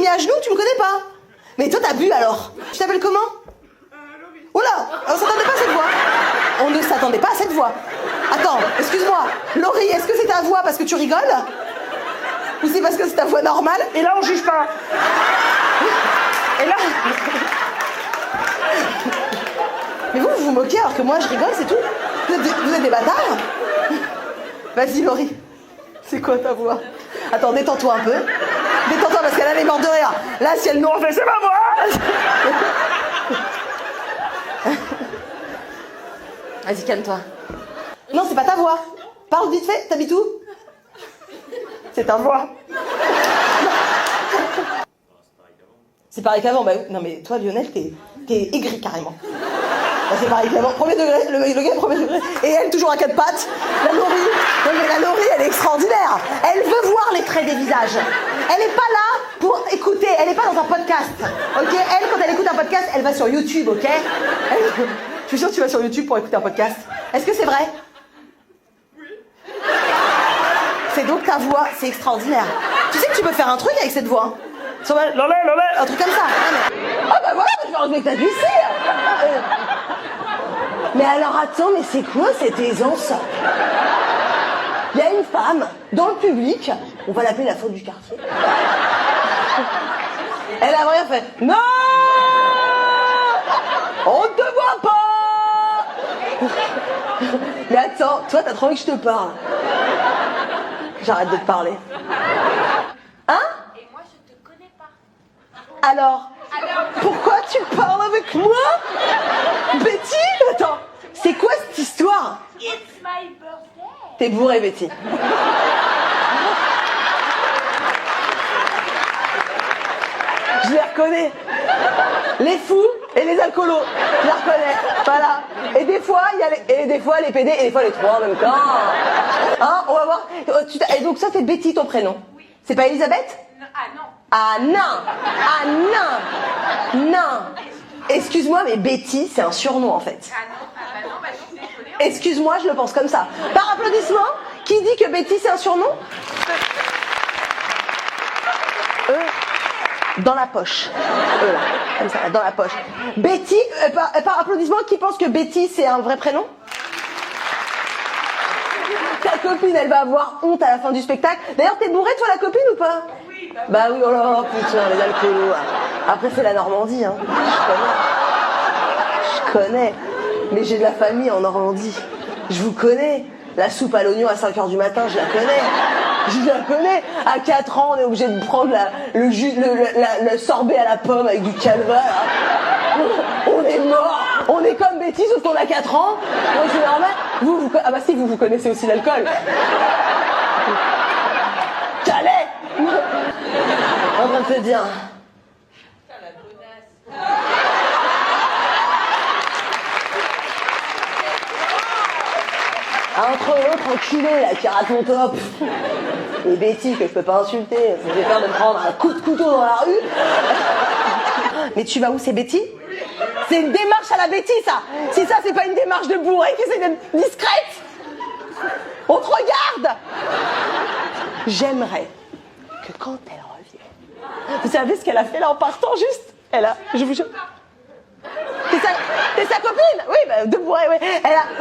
mis à genoux, tu me connais pas. Mais toi, t'as bu alors. Tu t'appelles comment? Oh là, on s'attendait pas à cette voix. On ne s'attendait pas à cette voix. Attends, excuse-moi. Laurie, est-ce que c'est ta voix parce que tu rigoles? Ou c'est parce que c'est ta voix normale? Et là, on juge pas. Et là... Mais vous vous moquez alors que moi je rigole, c'est tout? Vous êtes des bâtards? Vas-y Laurie, c'est quoi ta voix? Attends, détends-toi un peu. Détends-toi parce qu'elle est morte de rire. Là, si elle nous refait, c'est ma voix. Vas-y, calme-toi. Non, c'est pas ta voix. Parle vite fait, t'habites où? C'est ta voix. C'est pareil qu'avant. Bah, non mais toi Lionel, t'es aigri carrément. Bah, c'est pareil qu'avant. Premier degré, le gars premier degré. Et elle toujours à quatre pattes. La Laurie. Non mais la Laurie, elle est extraordinaire. Elle veut voir les traits des visages. Elle est pas là pour écouter. Elle est pas dans un podcast. Ok? Elle, quand elle écoute un podcast, elle va sur YouTube, ok? Je suis sûre que tu vas sur YouTube pour écouter un podcast. Est-ce que c'est vrai? Oui. C'est donc ta voix, c'est extraordinaire. Tu sais que tu peux faire un truc avec cette voix? Un truc comme ça. Ah bah voilà, je vais enlever que t'as glissé. Mais alors attends, mais c'est quoi cette aisance? Il y a une femme dans le public, on va l'appeler la faute du quartier. Elle a rien fait. Non, on ne te voit pas. Mais attends, toi t'as trop envie que je te parle. J'arrête de te parler. Hein? Et moi je te connais pas. Alors, pourquoi tu parles avec moi? Betty? Attends, c'est quoi cette histoire? It's my birthday. T'es bourrée, Betty. Je les reconnais. Les fous et les alcoolos. Je les reconnais. Voilà. Et des fois, les PD et des fois les trois en même temps. Hein? On va voir. Et donc ça, c'est Betty, ton prénom? Oui. C'est pas Elisabeth? Non. Ah non. Ah non. Ah non. Non. Excuse-moi, mais Betty, c'est un surnom en fait. Bah non, je suis désolée. Excuse-moi, je le pense comme ça. Par applaudissement, qui dit que Betty c'est un surnom? Dans la poche. Là, comme ça, dans la poche. Betty, par applaudissement, qui pense que Betty c'est un vrai prénom? Ta copine, elle va avoir honte à la fin du spectacle. D'ailleurs, t'es bourrée, toi, la copine, ou pas? Oui, bah oui, oh là, putain, les alcoolos. Après, c'est la Normandie, hein. Je connais. Mais j'ai de la famille en Normandie. Je vous connais. La soupe à l'oignon à 5h du matin, je la connais. Je la connais. À 4 ans, on est obligé de prendre le sorbet à la pomme avec du calva. On est mort. On est comme Betty, sauf qu'on a 4 ans. Donc c'est normal. Ah bah si, vous connaissez aussi l'alcool. Calais. En train de te dire. Entre l'autre enculé là qui rate mon top et Betty que je peux pas insulter, j'ai peur de me prendre un coup de couteau dans la rue. Mais tu vas où, c'est Betty? C'est une démarche à la Betty ça. Si ça c'est pas une démarche de bourré qui essaie d'être discrète. On te regarde. J'aimerais que quand elle revient, vous savez ce qu'elle a fait là en partant juste? Je vous jure. T'es sa copine? Oui, bah, de bourré, oui.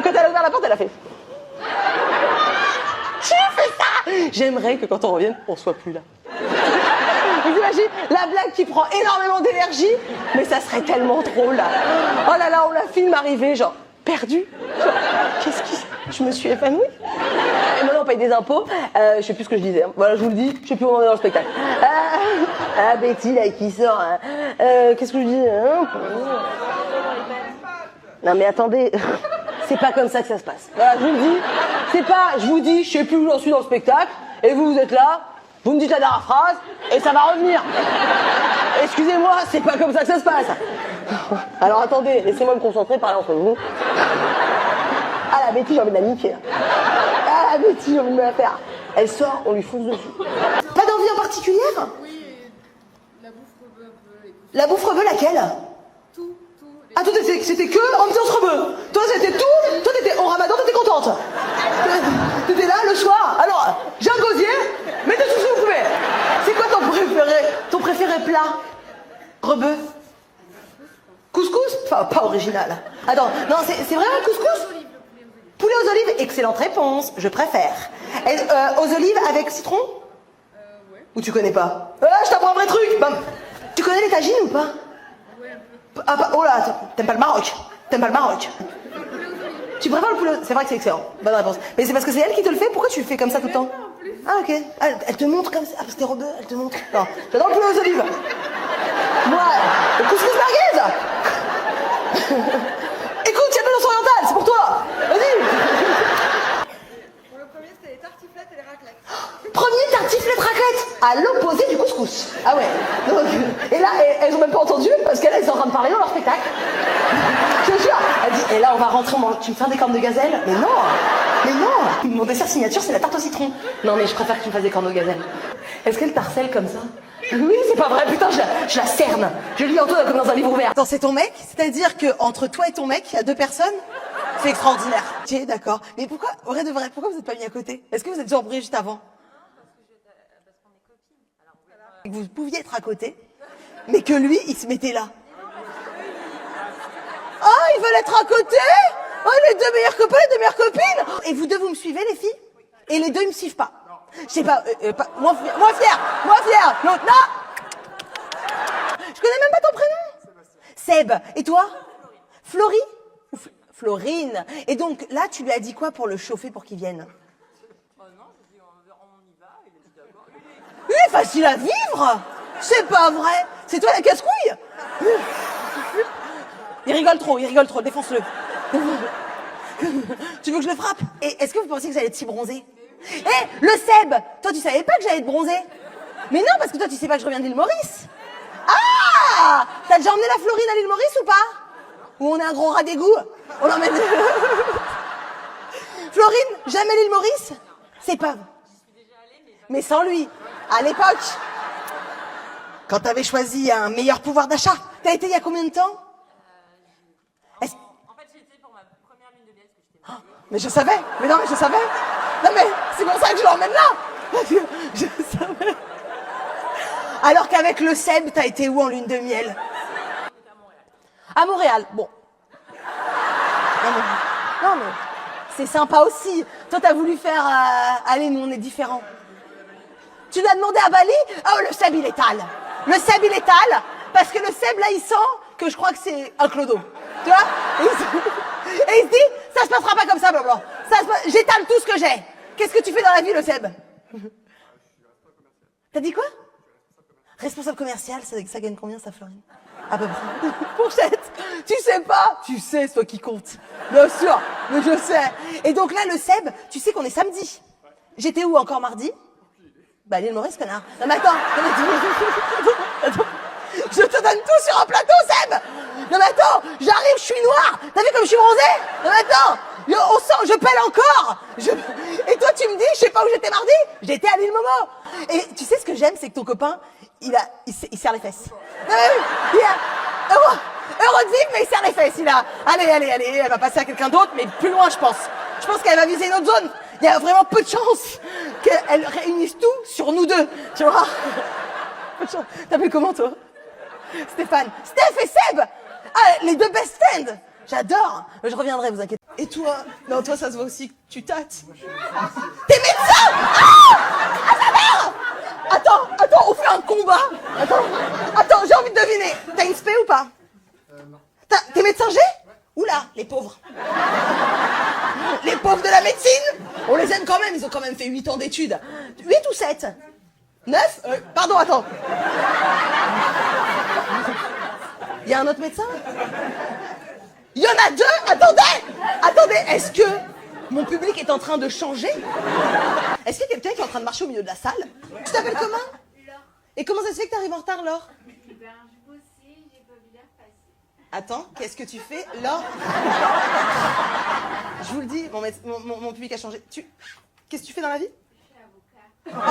Quand elle a ouvert la porte, elle a fait. J'ai fait ça. J'aimerais que quand on revienne, on soit plus là. Vous imaginez la blague qui prend énormément d'énergie, mais ça serait tellement drôle là. Oh là là, on la filme arriver, genre perdue. Qu'est-ce qui... Je me suis évanouie. Et maintenant on paye des impôts. Je sais plus ce que je disais. Voilà, je vous le dis, je sais plus où on est dans le spectacle. Betty là qui sort. Qu'est-ce que je dis? Non mais attendez. C'est pas comme ça que ça se passe. Voilà, je vous le dis. Je vous dis, je sais plus où j'en suis dans le spectacle, et vous êtes là, vous me dites la dernière phrase, et ça va revenir. Excusez-moi, c'est pas comme ça que ça se passe. Alors attendez, laissez-moi me concentrer, parler entre vous. Ah la Betty, j'ai envie de la niquer. Ah la Betty, j'ai envie de me la faire. Elle sort, on lui fonce dessus. Pas d'envie en particulière? Oui, la bouffe rebeu. La bouffe rebeu, laquelle? Ah, toi, c'était que ambiance rebeu. Toi, c'était tout. Toi, t'étais au ramadan, t'étais contente. T'étais là le soir. Alors, j'ai un gosier, mettez tout ce que vous pouvez. C'est quoi ton ton préféré plat? Rebeu? Couscous? Enfin, pas original. Attends, non, c'est vraiment couscous? Poulet aux olives, excellente réponse, je préfère. Aux olives avec citron? Ouais. Ou tu connais pas? Je t'apprends un vrai truc. Bah, tu connais les tagines ou pas? Ouais, un peu. Ah, oh là, t'aimes pas le Maroc? T'aimes pas le Maroc? Tu préfères le poulet? C'est vrai que c'est excellent. Bonne réponse. Mais c'est parce que c'est elle qui te le fait? Pourquoi tu le fais comme ça tout le temps? Ah, ok. Elle te montre comme ça. Ah, parce que t'es rebeu, elle te montre. Non, j'adore le poulet aux olives. Moi, le couscous merguez. Écoute, il y a de la sauce orientale, c'est pour toi. Vas-y. Pour le premier, c'était les tartiflettes et les raclettes. Premier tartiflette raclette, à l'opposé du couscous. Ah ouais. Donc, et là, elles ont même pas entendu parce qu'elles sont en train de parler dans leur spectacle. Je te jure. Elle dit, et là, on va rentrer, tu me fais des cornes de gazelle? Mais non. Mais non. Mon dessert signature, c'est la tarte au citron. Non, mais je préfère que tu me fasses des cornes de gazelle. Est-ce qu'elle t'harcèle comme ça? Oui, c'est pas vrai, putain, je la cerne. Je lis en toi comme dans un livre ouvert. Attends, c'est ton mec? C'est-à-dire que entre toi et ton mec, il y a 2 personnes? C'est extraordinaire. Ok, d'accord. Mais pourquoi, vrai de vrai, pourquoi vous êtes pas mis à côté? Est-ce que vous êtes déjà embrouillés juste avant? Vous pouviez être à côté, mais que lui, il se mettait là. Ah, ils veulent être à côté? Oh, les 2 meilleurs copains, les 2 meilleures copines. Et vous deux, vous me suivez, les filles? Et les 2, ils me suivent pas. Je sais pas, moi fier, l'autre, non. Je connais même pas ton prénom. Seb. Et toi? Florie? Ou Florine. Et donc, là, tu lui as dit quoi pour le chauffer pour qu'il vienne? Oh non, je dis on y va, il est d'accord. Il est facile à vivre. C'est pas vrai. C'est toi la casse-couille. Il rigole trop, défonce-le. Tu veux que je le frappe? Et est-ce que vous pensiez que j'allais être si bronzée? Le Seb, toi tu savais pas que j'allais être bronzée? Mais non, parce que toi tu sais pas que je reviens de l'île Maurice. Ah, t'as déjà emmené la Florine à l'île Maurice ou pas? Où on est un gros rat d'égout? On l'emmène... Florine, jamais l'île Maurice? C'est pas... Mais sans lui, à l'époque, quand t'avais choisi un meilleur pouvoir d'achat, t'as été il y a combien de temps? En fait, j'ai été pour ma première lune de miel parce que j'étais mariée. Mais je savais, mais non, mais je savais. Non mais, c'est pour ça que je l'emmène là. Je savais. Alors qu'avec le Seb, t'as été où en lune de miel? À Montréal, bon. Non mais, c'est sympa aussi. Toi, t'as voulu faire... allez, nous, on est différents. Tu lui as demandé à Bali? Oh, le Seb, il étale. Le Seb, il étale, parce que le Seb, là, il sent que je crois que c'est un clodo. Tu vois? Et il se dit, ça se passera pas comme ça, blablabla. J'étale tout ce que j'ai. Qu'est-ce que tu fais dans la vie, le Seb? T'as dit quoi? Responsable commercial, ça gagne combien, ça, Florine? À peu près. Fourchette. Tu sais pas? Tu sais, c'est toi qui compte. Bien sûr, mais je sais. Et donc là, le Seb, tu sais qu'on est samedi. J'étais où encore mardi? Bah, l'île Maurice, connard. Non, mais attends. Attends. Je te donne tout sur un plateau, Seb. Non, mais attends. J'arrive, je suis noire. T'as vu comme je suis bronzée? Non, mais attends. On sent, je pèle encore. Et toi, tu me dis, je sais pas où j'étais mardi? J'étais à l'île Momo. Et tu sais ce que j'aime, c'est que ton copain, il serre les fesses. Heureux de vivre, mais il serre les fesses, Allez, elle va passer à quelqu'un d'autre, mais plus loin, je pense. Je pense qu'elle va viser une autre zone. Il y a vraiment peu de chances qu'elle réunisse tout sur nous deux, tu vois. T'appelles comment, toi? Stéphane. Steph et Seb. Ah, les 2 best friends. J'adore. Je reviendrai, vous inquiétez. Et toi? Non, toi, ça se voit aussi que tu tâtes. T'es médecin? Ah, sa mère. Attends, on fait un combat. Attends, j'ai envie de deviner. T'as une spé ou pas? Non. T'es médecin G? Oula, les pauvres. Les pauvres de la médecine. On les aime quand même, ils ont quand même fait 8 ans d'études. 8 ou 7? 9? Pardon, attends. Il y a un autre médecin? Il y en a 2? Attendez, est-ce que mon public est en train de changer? Est-ce qu'il y a quelqu'un qui est en train de marcher au milieu de la salle? Tu t'appelles comment? Laure. Et comment ça se fait que t'arrives en retard, Laure? Ben, je bossais, j'ai pas vu l'air passer. Attends, qu'est-ce que tu fais, Laure? Je vous le dis, mon public a changé. Qu'est-ce que tu fais dans la vie? Je suis avocat.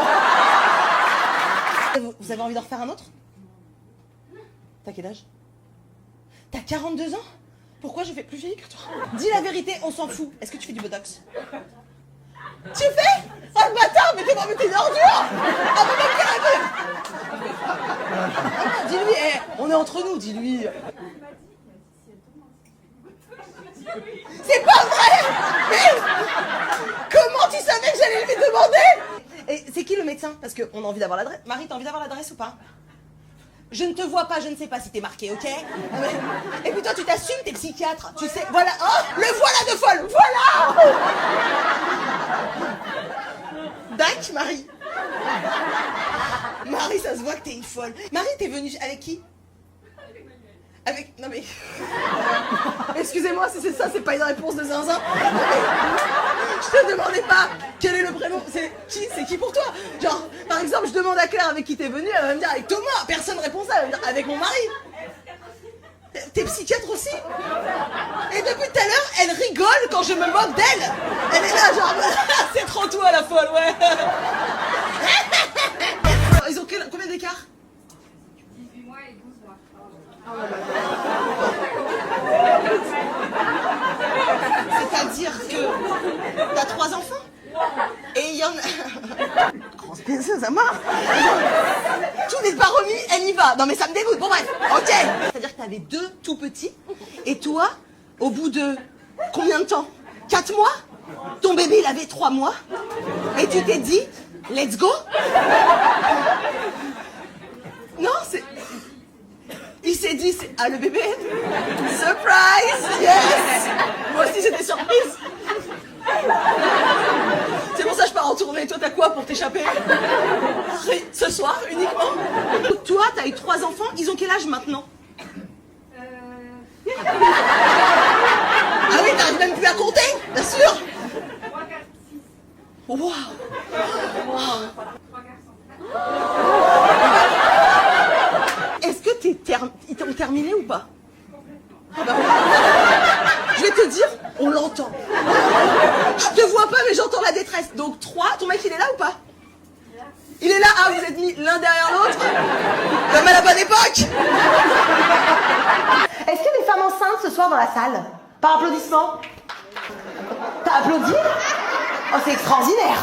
Vous avez envie d'en refaire un autre? T'as quel âge? T'as 42 ans? Pourquoi je fais plus vieille que toi? Dis la vérité, on s'en fout. Est-ce que tu fais du botox? Tu fais? Oh le bâtard, mais t'es une ordure. Ah mais même dis-lui, on est entre nous, dis-lui. C'est pas vrai. Mais comment tu savais que j'allais lui demander? Et c'est qui le médecin? Parce qu'on a envie d'avoir l'adresse. Marie, t'as envie d'avoir l'adresse ou pas? Je ne te vois pas, je ne sais pas si t'es marqué, ok? Et puis toi, tu t'assumes, t'es psychiatre. Tu sais, voilà. Oh, le voilà de folle. Voilà. Dac, Marie. Marie, ça se voit que t'es une folle. Marie, t'es venue avec qui? Avec... Non mais... Excusez-moi si c'est ça, c'est pas une réponse de zinzin. Je te demandais pas quel est le prénom. C'est qui pour toi? Genre, par exemple, je demande à Claire avec qui t'es venue, elle va me dire avec Thomas. Personne répond ça, elle va me dire avec mon mari. T'es psychiatre aussi? Et depuis tout à l'heure, elle rigole quand je me moque d'elle. Elle est là genre, c'est trop toi la folle, ouais. Ils ont combien d'écart? 18 mois et 12 mois. C'est-à-dire que t'as 3 enfants? Et il y en a... Ça marche. Tout n'est pas remis, elle y va. Non mais ça me dégoûte, bon bref, ok. C'est-à-dire que t'avais 2 tout petits, et toi, au bout de combien de temps? 4 mois? Ton bébé il avait 3 mois, et tu t'es dit, let's go? Non, c'est... Il s'est dit, ah le bébé? Surprise! Yes! Moi aussi j'étais surprise. C'est pour ça que je pars en tournée. Toi t'as quoi pour t'échapper? Ce soir uniquement? Toi t'as eu 3 enfants, ils ont quel âge maintenant? Ah oui, t'arrives même plus à compter? Bien sûr! 3, 4, 6. Waouh! Wow. 3 garçons. Est-ce que ils t'ont terminé ou pas? Ah bah, je vais te dire, on l'entend. Je te vois pas, mais j'entends la détresse. Donc 3, ton mec il est là ou pas? Il est là. Ah, vous êtes mis l'un derrière l'autre comme à la bonne époque. Est-ce qu'il y a des femmes enceintes ce soir dans la salle? Par applaudissement? T'as applaudi? Oh, c'est extraordinaire.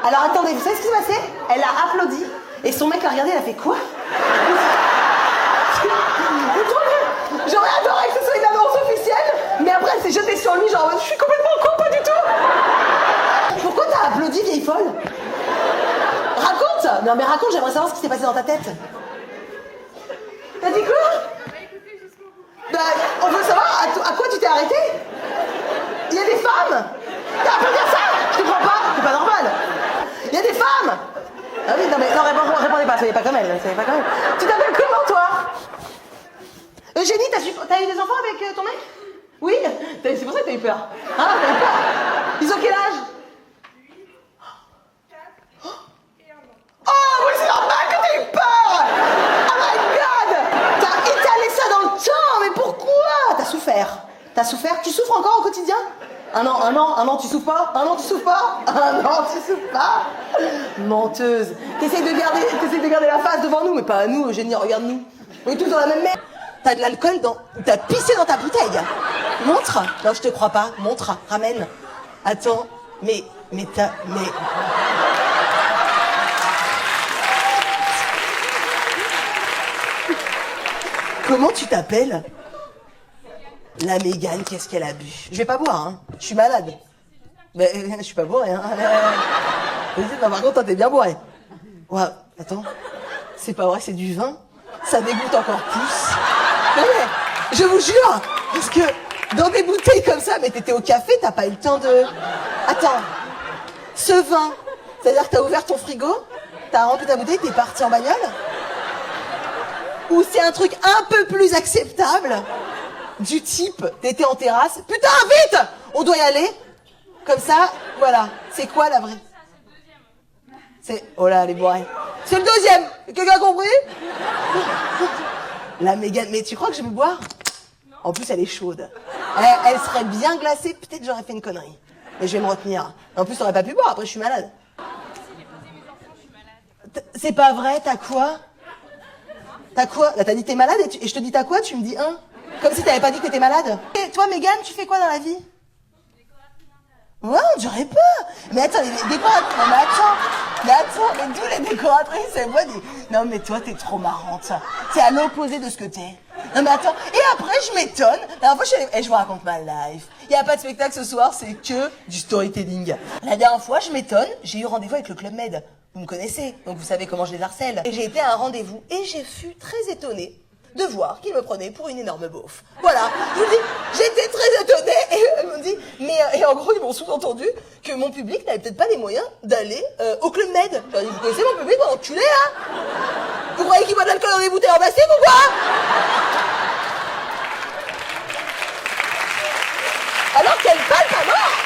Alors attendez, vous savez ce qui s'est passé? Elle a applaudi et son mec l'a regardé, elle a fait quoi? J'aurais adoré que ce soit une annonce officielle, mais après elle s'est jetée sur lui, genre je suis complètement con, pas du tout. Pourquoi t'as applaudi, vieille folle? Raconte. Non mais raconte, j'aimerais savoir ce qui s'est passé dans ta tête. T'as dit quoi? Bah, on veut savoir à quoi tu t'es arrêté. Il y a des femmes. T'as applaudi à ça? Je te crois pas, c'est pas normal. Il y a des femmes. Ah oui, non mais non, répondez pas, soyez pas comme elle, soyez pas comme elle. Tu t'appelles comment toi? Eugénie, t'as eu des enfants avec ton mec? Oui? C'est pour ça que t'as eu peur. Hein, t'as eu peur? Ils ont quel âge? 4 et 1 an. Oh, oui, c'est normal que t'aies eu peur! Oh my god! T'as étalé ça dans le temps, mais pourquoi? T'as souffert. T'as souffert? Tu souffres encore au quotidien? Un an, tu souffres pas? Un an, tu souffres pas? Un an, tu souffres pas? Menteuse. T'essayes de garder la face devant nous, mais pas à nous, Eugénie, regarde-nous. On est tous dans la même merde. T'as de l'alcool dans... T'as pissé dans ta bouteille. Montre. Non, je te crois pas. Montre. Ramène. Attends. Mais... Comment tu t'appelles? La Mégane, qu'est-ce qu'elle a bu? Je vais pas boire, hein. Je suis malade. Mais je suis pas bourré, hein. Non, par contre, toi, t'es bien bourré. Ouais, attends. C'est pas vrai, c'est du vin. Ça dégoûte encore plus. Non mais, je vous jure, parce que dans des bouteilles comme ça, mais t'étais au café, t'as pas eu le temps de... Attends, ce vin, c'est-à-dire que t'as ouvert ton frigo, t'as rempli ta bouteille, t'es parti en bagnole? Ou c'est un truc un peu plus acceptable, du type, t'étais en terrasse, putain, vite, on doit y aller, comme ça, voilà, c'est quoi la vraie? C'est... Oh là, elle est bourrée. C'est le deuxième. Quelqu'un a compris? La Mégane. Mais tu crois que je vais boire? En plus, elle est chaude. Elle serait bien glacée. Peut-être j'aurais fait une connerie. Mais je vais me retenir. En plus, t'aurais pas pu boire. Après, je suis malade. C'est pas vrai. T'as quoi? T'as quoi? Là, t'as dit t'es malade et je te dis t'as quoi? Tu me dis Comme si t'avais pas dit que t'étais malade. Et toi, Mégane, tu fais quoi dans la vie? Ouais, on dirait pas. Mais attends, les décoratrices, mais tous les décoratrices, elles voient des... Non, mais toi, t'es trop marrante. C'est à l'opposé de ce que t'es. Non, mais attends, et après, je m'étonne. La dernière fois, je vous raconte ma life. Il n'y a pas de spectacle ce soir, c'est que du storytelling. La dernière fois, je m'étonne, j'ai eu rendez-vous avec le Club Med. Vous me connaissez, donc vous savez comment je les harcèle. Et j'ai été à un rendez-vous, et j'ai fui très étonnée de voir qu'ils me prenaient pour une énorme beauf. Voilà, je vous dis, j'étais très étonnée, et ils m'ont dit, et en gros, ils m'ont sous-entendu que mon public n'avait peut-être pas les moyens d'aller au Club Med. J'ai dit, vous connaissez mon public, mon enculé, hein? Vous croyez qu'ils boivent de l'alcool dans des bouteilles en plastique ou quoi? Alors qu'elle parle à mort.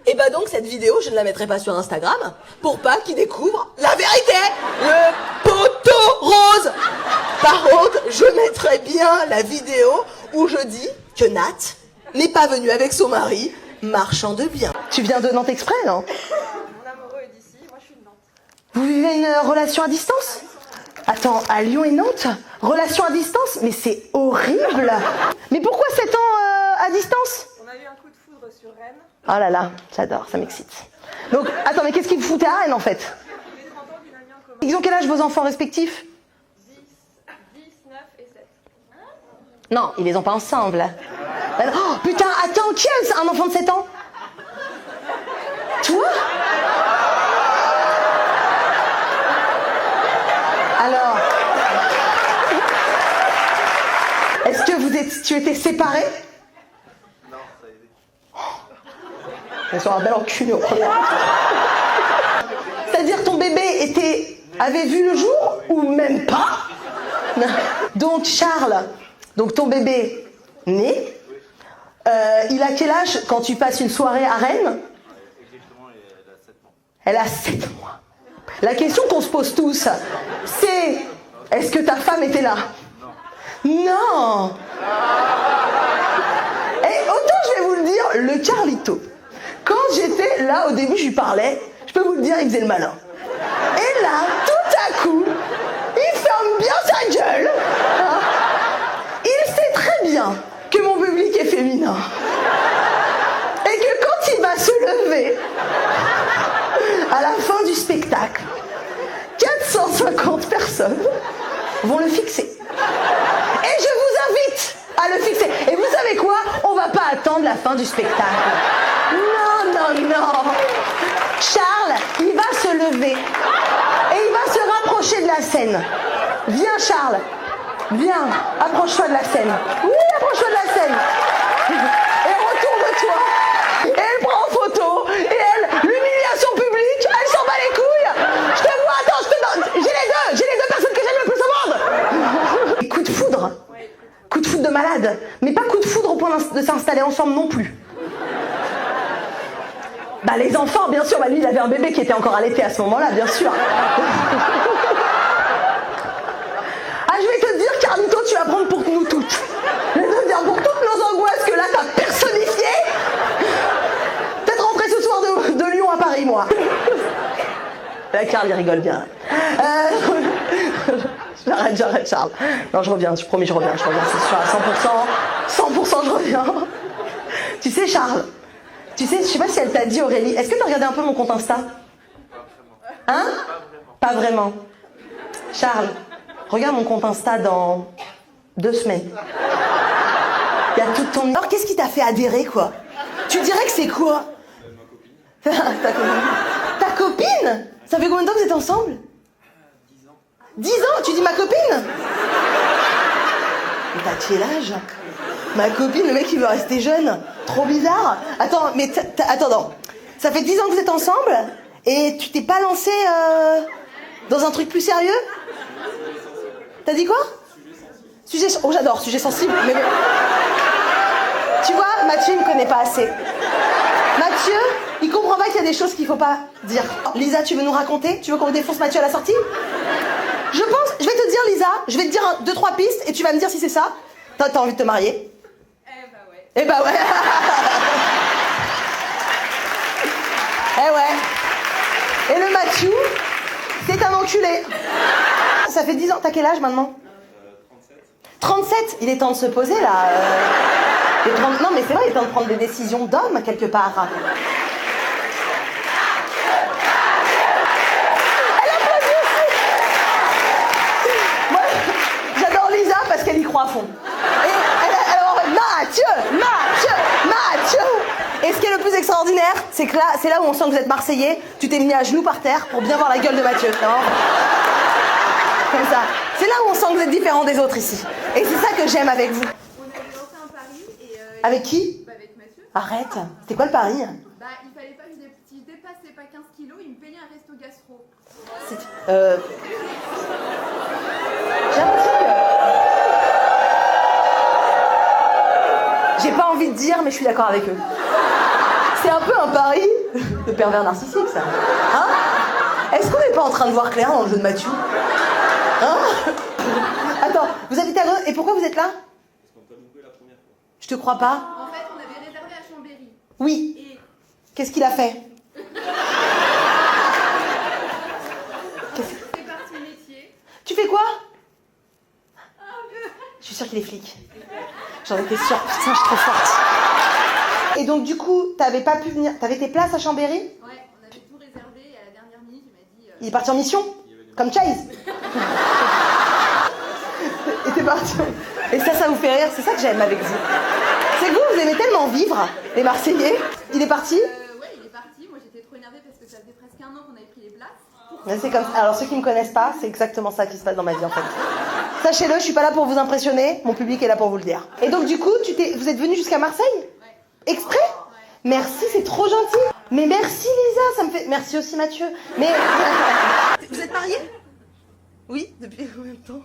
Et bah donc cette vidéo, je ne la mettrai pas sur Instagram pour pas qu'ils découvrent la vérité. Le poteau rose. Par contre, je mettrai bien la vidéo où je dis que Nat n'est pas venue avec son mari, marchand de biens. Tu viens de Nantes Exprès, non? Mon amoureux est d'ici, moi je suis de Nantes. Vous vivez une relation à distance? Attends, à Lyon et Nantes? Relation à distance? Mais c'est horrible. Mais pourquoi 7 ans à distance? On a eu un coup de foudre sur Rennes. Oh là là, j'adore, ça m'excite. Donc, attends, mais qu'est-ce qu'ils vous foutaient à Rennes en fait? Les 30 ans d'une amie en commun. Ils ont quel âge vos enfants respectifs? 10, 9 et 7. Non, ils les ont pas ensemble. Oh putain, attends, qui a un enfant de 7 ans? Toi? Alors, est-ce que tu étais séparés? Non, ça a aidé. Ils sont un bel enculé au premier. C'est-à-dire ton bébé avait vu le jour ou même pas? Donc Charles, donc ton bébé né, il a quel âge quand tu passes une soirée à Rennes? Exactement, elle a 7 mois. Elle a 7 mois. La question qu'on se pose tous, c'est est-ce que ta femme était là? Non. Et autant je vais vous le dire, le Carlito, quand j'étais là au début, je lui parlais, je peux vous le dire, il faisait le malin. Et là, tout à coup, il ferme bien sa gueule. Hein. Il sait très bien que mon public est féminin. Et que quand il va se lever, à la fin du spectacle, 450 personnes vont le fixer. Et je vous invite à le fixer. Et vous savez quoi? On va pas attendre la fin du spectacle. Non, non, non. Charles, il va se lever. Et il va se rapprocher de la scène. Viens, Charles. Viens, approche-toi de la scène. Oui, approche-toi de la scène. Et retourne-toi. Et elle prend en photo. Et elle, l'humiliation publique, elle s'en bat les couilles. Je te vois, attends, j'ai les deux personnes que j'aime le plus au monde. Et coup de foudre. Coup de foudre de malade. Mais pas coup de foudre au point de s'installer ensemble non plus. Bah les enfants, bien sûr, bah lui il avait un bébé qui était encore allaité à ce moment-là, bien sûr. Ah, je vais te dire, Carlito, tu vas prendre pour nous toutes. Je vais te dire, pour toutes nos angoisses que là t'as personnifiées. Peut-être rentrer ce soir de Lyon à Paris, moi. La Carl, il rigole bien. J'arrête, Charles. Non, je reviens, je promets, je reviens, c'est sûr, à 100%, je reviens. Tu sais, Charles, je sais pas si elle t'a dit, Aurélie, est-ce que t'as regardé un peu mon compte Insta? Hein? Pas vraiment. Charles, regarde mon compte Insta dans 2 semaines. Il y a tout ton... Alors, qu'est-ce qui t'a fait adhérer, quoi? Tu dirais que c'est quoi? Ta copine. Ta copine? Ça fait combien de temps que vous êtes ensemble? 10 ans, tu dis ma copine? Mais t'as quel âge? Ma copine, le mec il veut rester jeune. Trop bizarre. Attends, mais attends, non. Ça fait 10 ans que vous êtes ensemble et tu t'es pas lancé dans un truc plus sérieux? T'as dit quoi? Sujet sensible. Oh j'adore, sujet sensible. Mais... Tu vois, Mathieu il me connaît pas assez. Mathieu, il comprend pas qu'il y a des choses qu'il faut pas dire. Lisa, tu veux nous raconter? Tu veux qu'on défonce Mathieu à la sortie? Je pense, je vais te dire Lisa, je vais te dire 2-3 pistes et tu vas me dire si c'est ça. T'as envie de te marier? Eh bah ouais. Eh ouais. Et le Mathieu, c'est un enculé. Ça fait 10 ans, t'as quel âge maintenant? 37. 37? Il est temps de se poser là. Non, mais c'est vrai, il est temps de prendre des décisions d'homme, quelque part. Elle applaudit aussi. Moi, j'adore Lisa parce qu'elle y croit à fond. Et alors, Mathieu. Et ce qui est le plus extraordinaire, c'est que là, c'est là où on sent que vous êtes Marseillais. Tu t'es mis à genoux par terre pour bien voir la gueule de Mathieu. Non, comme ça. C'est là où on sent que vous êtes différent des autres ici. Et c'est ça que j'aime avec vous. On avait lancé un pari et... Avec qui? Avec Mathieu. Arrête. C'était quoi le pari? Il fallait pas que si je dépassais pas 15 kilos, il me payait un resto gastro. J'ai l'impression que... J'ai pas envie de dire, mais je suis d'accord avec eux. C'est un peu un pari de pervers narcissique, ça. Hein? Est-ce qu'on n'est pas en train de voir clair dans le jeu de Mathieu? Hein? Attends, vous habitez à Grenoble, et pourquoi vous êtes là? Parce qu'on t'a loupé la première fois. Je te crois pas. En fait, on avait réservé à Chambéry. Oui. Et Qu'est-ce qu'il a fait? c'est parti métier. Tu fais quoi? Je suis sûre qu'il est flic. J'en étais sûre. Putain, je suis trop forte. Et donc, du coup, t'avais pas pu venir. T'avais tes places à Chambéry? Ouais, on avait tout réservé et à la dernière minute, il m'a dit... Il est parti en mission? Comme Chase? Et t'es parti. Et ça vous fait rire. C'est ça que j'aime avec vous. C'est que vous aimez tellement vivre, les Marseillais. Il est parti? Ouais, il est parti. Moi, j'étais trop énervée parce que ça faisait presque un an qu'on avait pris les places. Mais c'est comme ça. Alors, ceux qui me connaissent pas, c'est exactement ça qui se passe dans ma vie, en fait. Sachez-le, je suis pas là pour vous impressionner. Mon public est là pour vous le dire. Et donc, du coup, vous êtes venu jusqu'à Marseille? Ouais. Exprès? Merci, c'est trop gentil. Mais merci Lisa, ça me fait... Merci aussi Mathieu. Mais... Vous êtes mariés? Oui, depuis combien de temps?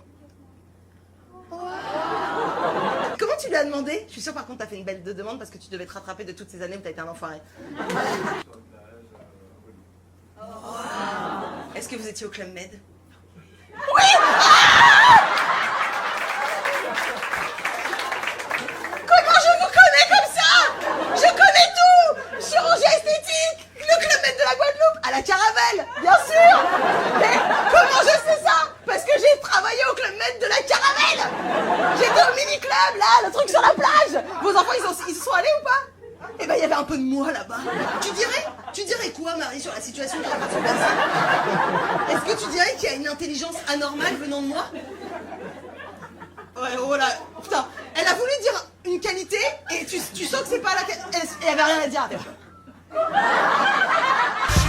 Comment tu lui as demandé? Je suis sûre par contre t'as fait une belle demande parce que tu devais te rattraper de toutes ces années où t'as été un enfoiré. Est-ce que vous étiez au Club Med? Oui! Comment je vous connais comme ça? Je connais tout! Chirurgie esthétique! Le Club Med de la Guadeloupe! À la Caravelle! Bien sûr! Mais comment je sais ça? Parce que j'ai travaillé au Club Med de la Caravelle! J'étais au mini-club, là, le truc sur la plage! Vos enfants, ils sont allés ou pas? Eh ben, il y avait un peu de moi là-bas. Tu dirais quoi, Marie, sur la situation de la personne? Est-ce que tu dirais qu'il y a une intelligence anormale venant de moi? Ouais, voilà. Putain, elle a voulu dire une qualité et tu sens que c'est pas la qualité. Elle avait rien à dire.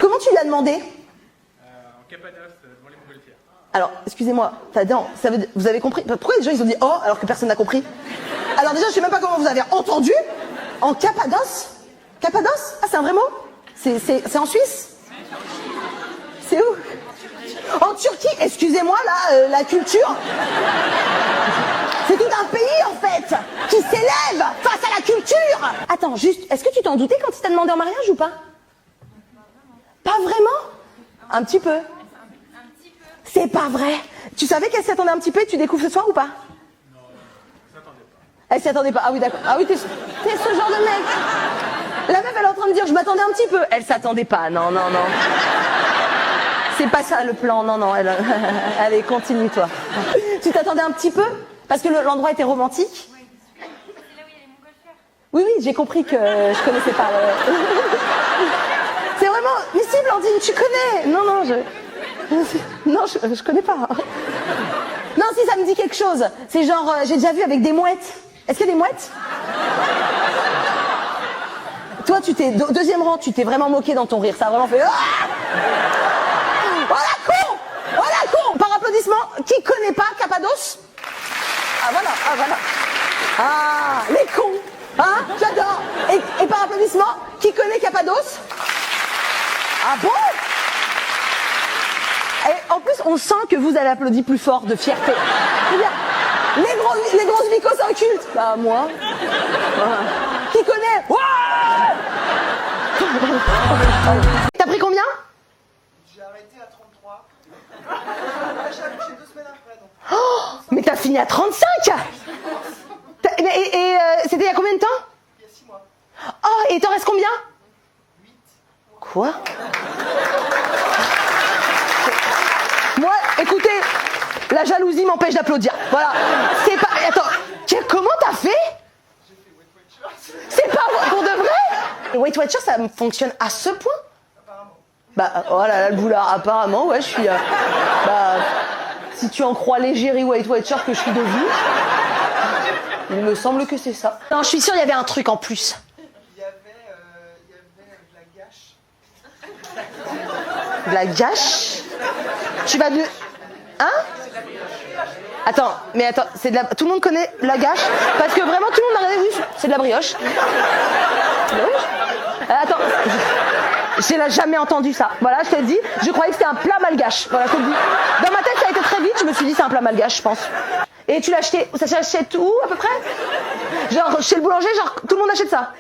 Comment tu lui as demandé? En Capados, devant les montgolfières. Alors, excusez-moi, ça veut dire, vous avez compris? Pourquoi les gens ils ont dit oh alors que personne n'a compris? Alors déjà, je sais même pas comment vous avez entendu. En Cappadoce? Cappadoce? Ah, c'est un vrai mot? C'est en Suisse? C'est où? En Turquie? Excusez-moi, là, la culture. C'est tout un pays, en fait, qui s'élève face à la culture. Attends, juste, est-ce que tu t'en doutais quand il t'a demandé en mariage ou pas? Pas vraiment? Un petit peu. C'est pas vrai. Tu savais qu'elle s'y attendait un petit peu et tu découvres ce soir ou pas? Elle s'y attendait pas. Ah oui, d'accord. Ah oui, t'es ce genre de mec. La meuf, elle est en train de dire, je m'attendais un petit peu. Elle s'attendait pas. Non. C'est pas ça le plan. Non. Allez, continue, toi. Tu t'attendais un petit peu? Parce que l'endroit était romantique? Oui. C'est là où il y a les montgolfières. Oui, j'ai compris que je connaissais pas. C'est vraiment... Mais si, Blandine, tu connais. Non, je connais pas. Non, si, ça me dit quelque chose. C'est genre, j'ai déjà vu avec des mouettes. Est-ce qu'il y a des mouettes? Toi, deuxième rang, tu t'es vraiment moqué dans ton rire. Ça a vraiment fait... Ah, oh la con! Par applaudissement, qui connaît pas Cappadoce? Ah, voilà. Ah, les cons. Hein? J'adore. Et par applaudissement, qui connaît Cappadoce? Ah bon? Et en plus, on sent que vous avez applaudi plus fort de fierté. C'est-à-dire, les grosses vicos incultes. Bah, moi. Voilà. Qui connaît? Ouais. T'as pris combien? J'ai arrêté à 33. J'ai accouché 2 semaines après. Donc. Oh, mais t'as fini à 35. Et c'était il y a combien de temps? Il y a 6 mois. Oh, et t'en restes combien? 8. Quoi? Moi, écoutez, la jalousie m'empêche d'applaudir. Voilà. C'est pas... Attends, comment t'as fait? J'ai fait Weight Watcher. C'est pas pour de vrai? Et Weight Watcher, ça fonctionne à ce point? Bah, oh là là, le boulard, apparemment, ouais, je suis... bah, si tu en crois l'égérie Weight Watcher que je suis devenue, il me semble que c'est ça. Non, je suis sûre, il y avait un truc en plus. Il y avait de la gâche. De la gâche? Tu vas de... Hein? Attends, mais attends, c'est de la... Tout le monde connaît la gâche? Parce que vraiment, tout le monde a regardé, oui, c'est de la brioche. C'est de la brioche. Attends, j'ai jamais entendu ça. Voilà, je te le dis, je croyais que c'était un plat malgache. Voilà, je te le dis. Dans ma tête, ça a été très vite, je me suis dit c'est un plat malgache, je pense. Et tu l'as acheté, ça s'achète où, à peu près? Genre, chez le boulanger, genre, tout le monde achète ça?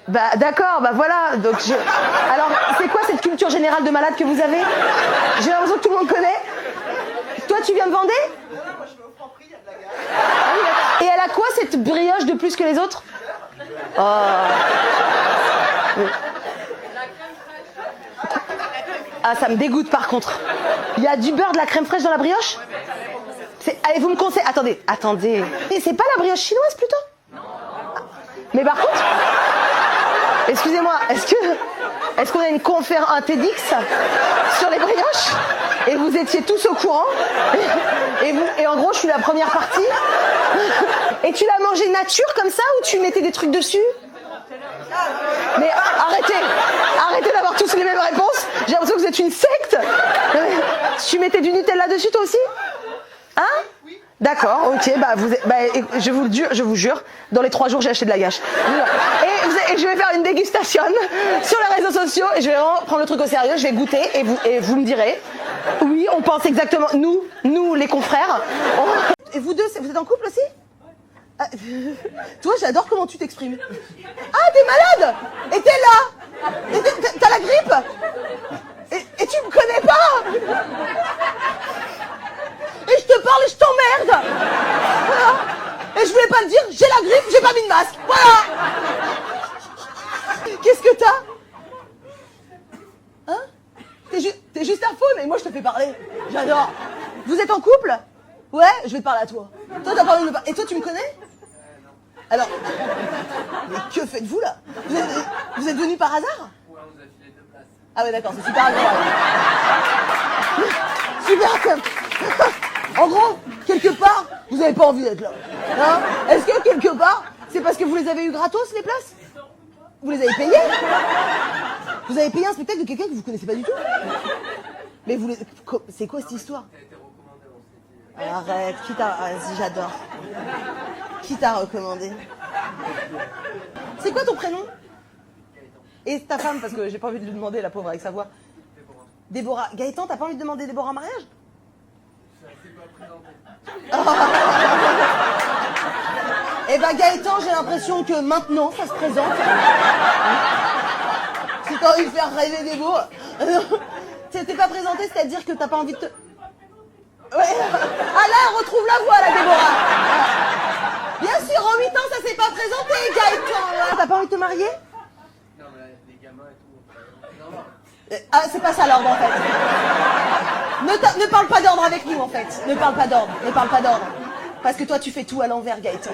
Bah d'accord, bah voilà, donc je... Alors, c'est quoi cette culture générale de malade que vous avez? J'ai l'impression que tout le monde connaît. Toi, tu viens de Vendée? Non, moi je vais au Franprix, il y a de la gâche. Et elle a quoi, cette brioche de plus que les autres? Oh. Ah, ça me dégoûte par contre. Il y a du beurre, de la crème fraîche dans la brioche? Allez, vous me conseillez... Attendez. Et c'est pas la brioche chinoise plutôt? Mais par contre... Excusez-moi, est-ce qu'on a une conférence, un TEDx sur les brioches? Et vous étiez tous au courant? Et en gros, je suis la première partie. Et tu l'as mangé nature comme ça ou tu mettais des trucs dessus? Mais arrêtez d'avoir tous les mêmes réponses. J'ai l'impression que vous êtes une secte. Tu mettais du Nutella dessus toi aussi? Hein? D'accord, ok, je vous jure, dans les 3 jours j'ai acheté de la gâche. Et je vais faire une dégustation sur les réseaux sociaux et je vais vraiment prendre le truc au sérieux, je vais goûter et vous me direz. Oui, on pense exactement, nous les confrères. Et vous deux, vous êtes en couple aussi? Toi, j'adore comment tu t'exprimes. Ah, t'es malade? Et t'es là? Et t'as la grippe? Et tu me connais pas? Et je te parle et je t'emmerde. Voilà. Et je voulais pas le dire, j'ai la grippe, j'ai pas mis de masque. Voilà. Qu'est-ce que t'as? Hein? T'es juste un faune et moi je te fais parler. J'adore. Vous êtes en couple? Ouais, je vais te parler à toi. Toi t'as pas envie de me parler. Et toi tu me connais? Alors, mais que faites-vous là? Vous êtes venus par hasard? Ouais, on nous a filé 2 places. Ah ouais d'accord, c'est super agréable. Super comme... En gros, quelque part, vous avez pas envie d'être là. Hein? Est-ce que quelque part, c'est parce que vous les avez eu gratos les places? Vous les avez payées? Vous avez payé un spectacle de quelqu'un que vous connaissez pas du tout? Mais vous les... C'est quoi cette histoire? Arrête, qui t'a... Vas-y, j'adore. Qui t'a recommandé? C'est quoi ton prénom? Et ta femme, parce que j'ai pas envie de lui demander, la pauvre, avec sa voix. Déborah. Gaëtan, t'as pas envie de demander Déborah en mariage? Eh ben Gaëtan, j'ai l'impression que maintenant ça se présente. Si t'as envie de faire rêver des beaux. T'es pas présenté, c'est-à-dire que t'as pas envie de te... Ouais. Ah là, on retrouve la voix là, Déborah. Bien sûr, en 8 ans ça s'est pas présenté, Gaëtan. T'as pas envie de te marier? Non, mais là, les gamins et tout. Non. Ah, c'est pas ça l'ordre en fait. Ne parle pas d'ordre avec nous en fait. Ne parle pas d'ordre. Parce que toi tu fais tout à l'envers, Gaëtan.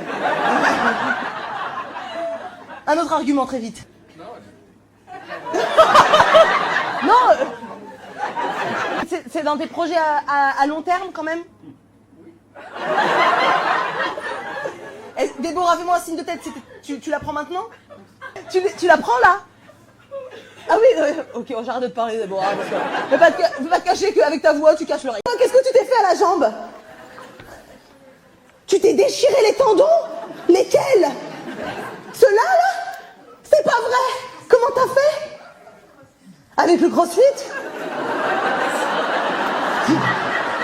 Un autre argument très vite. Non. C'est dans tes projets à long terme quand même? Déborah, fais-moi un signe de tête. Tu la prends maintenant? Tu la prends là? Ah oui, ok, j'arrête de te parler, Déborah. Ne pas te cacher qu'avec ta voix, tu caches le rire. Qu'est-ce que tu t'es fait à la jambe? Tu t'es déchiré les tendons? Lesquels? Ceux-là, là? C'est pas vrai! Comment t'as fait? Avec le crossfit?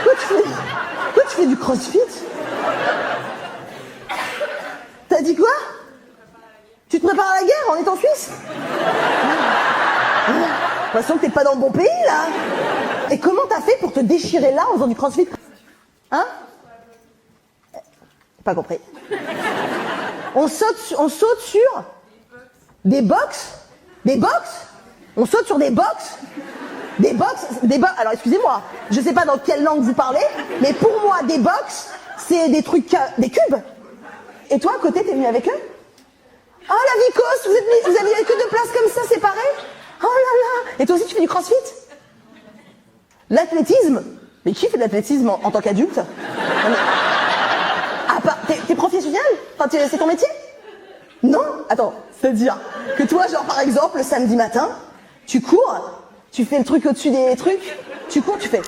Quoi, tu fais du crossfit? T'as dit quoi? Tu te prépares à la guerre en étant suisse? J'ai l'impression que t'es pas dans le bon pays, là. Et comment t'as fait pour te déchirer là en faisant du crossfit? Hein? Pas compris. On saute sur des box? Des box? On saute sur des box? Des box? Alors excusez-moi, je sais pas dans quelle langue vous parlez, mais pour moi des box, c'est des trucs, des cubes. Et toi, à côté, t'es venu avec eux? Oh la Vicos, vous aviez que 2 places comme ça, séparées? Oh là là. Et toi aussi, tu fais du crossfit? L'athlétisme? Mais qui fait de l'athlétisme en tant qu'adulte? T'es professionnel? Enfin, c'est ton métier? Non? Attends, c'est-à-dire que toi, genre par exemple, le samedi matin, tu cours, tu fais le truc au-dessus des trucs, tu cours, tu fais...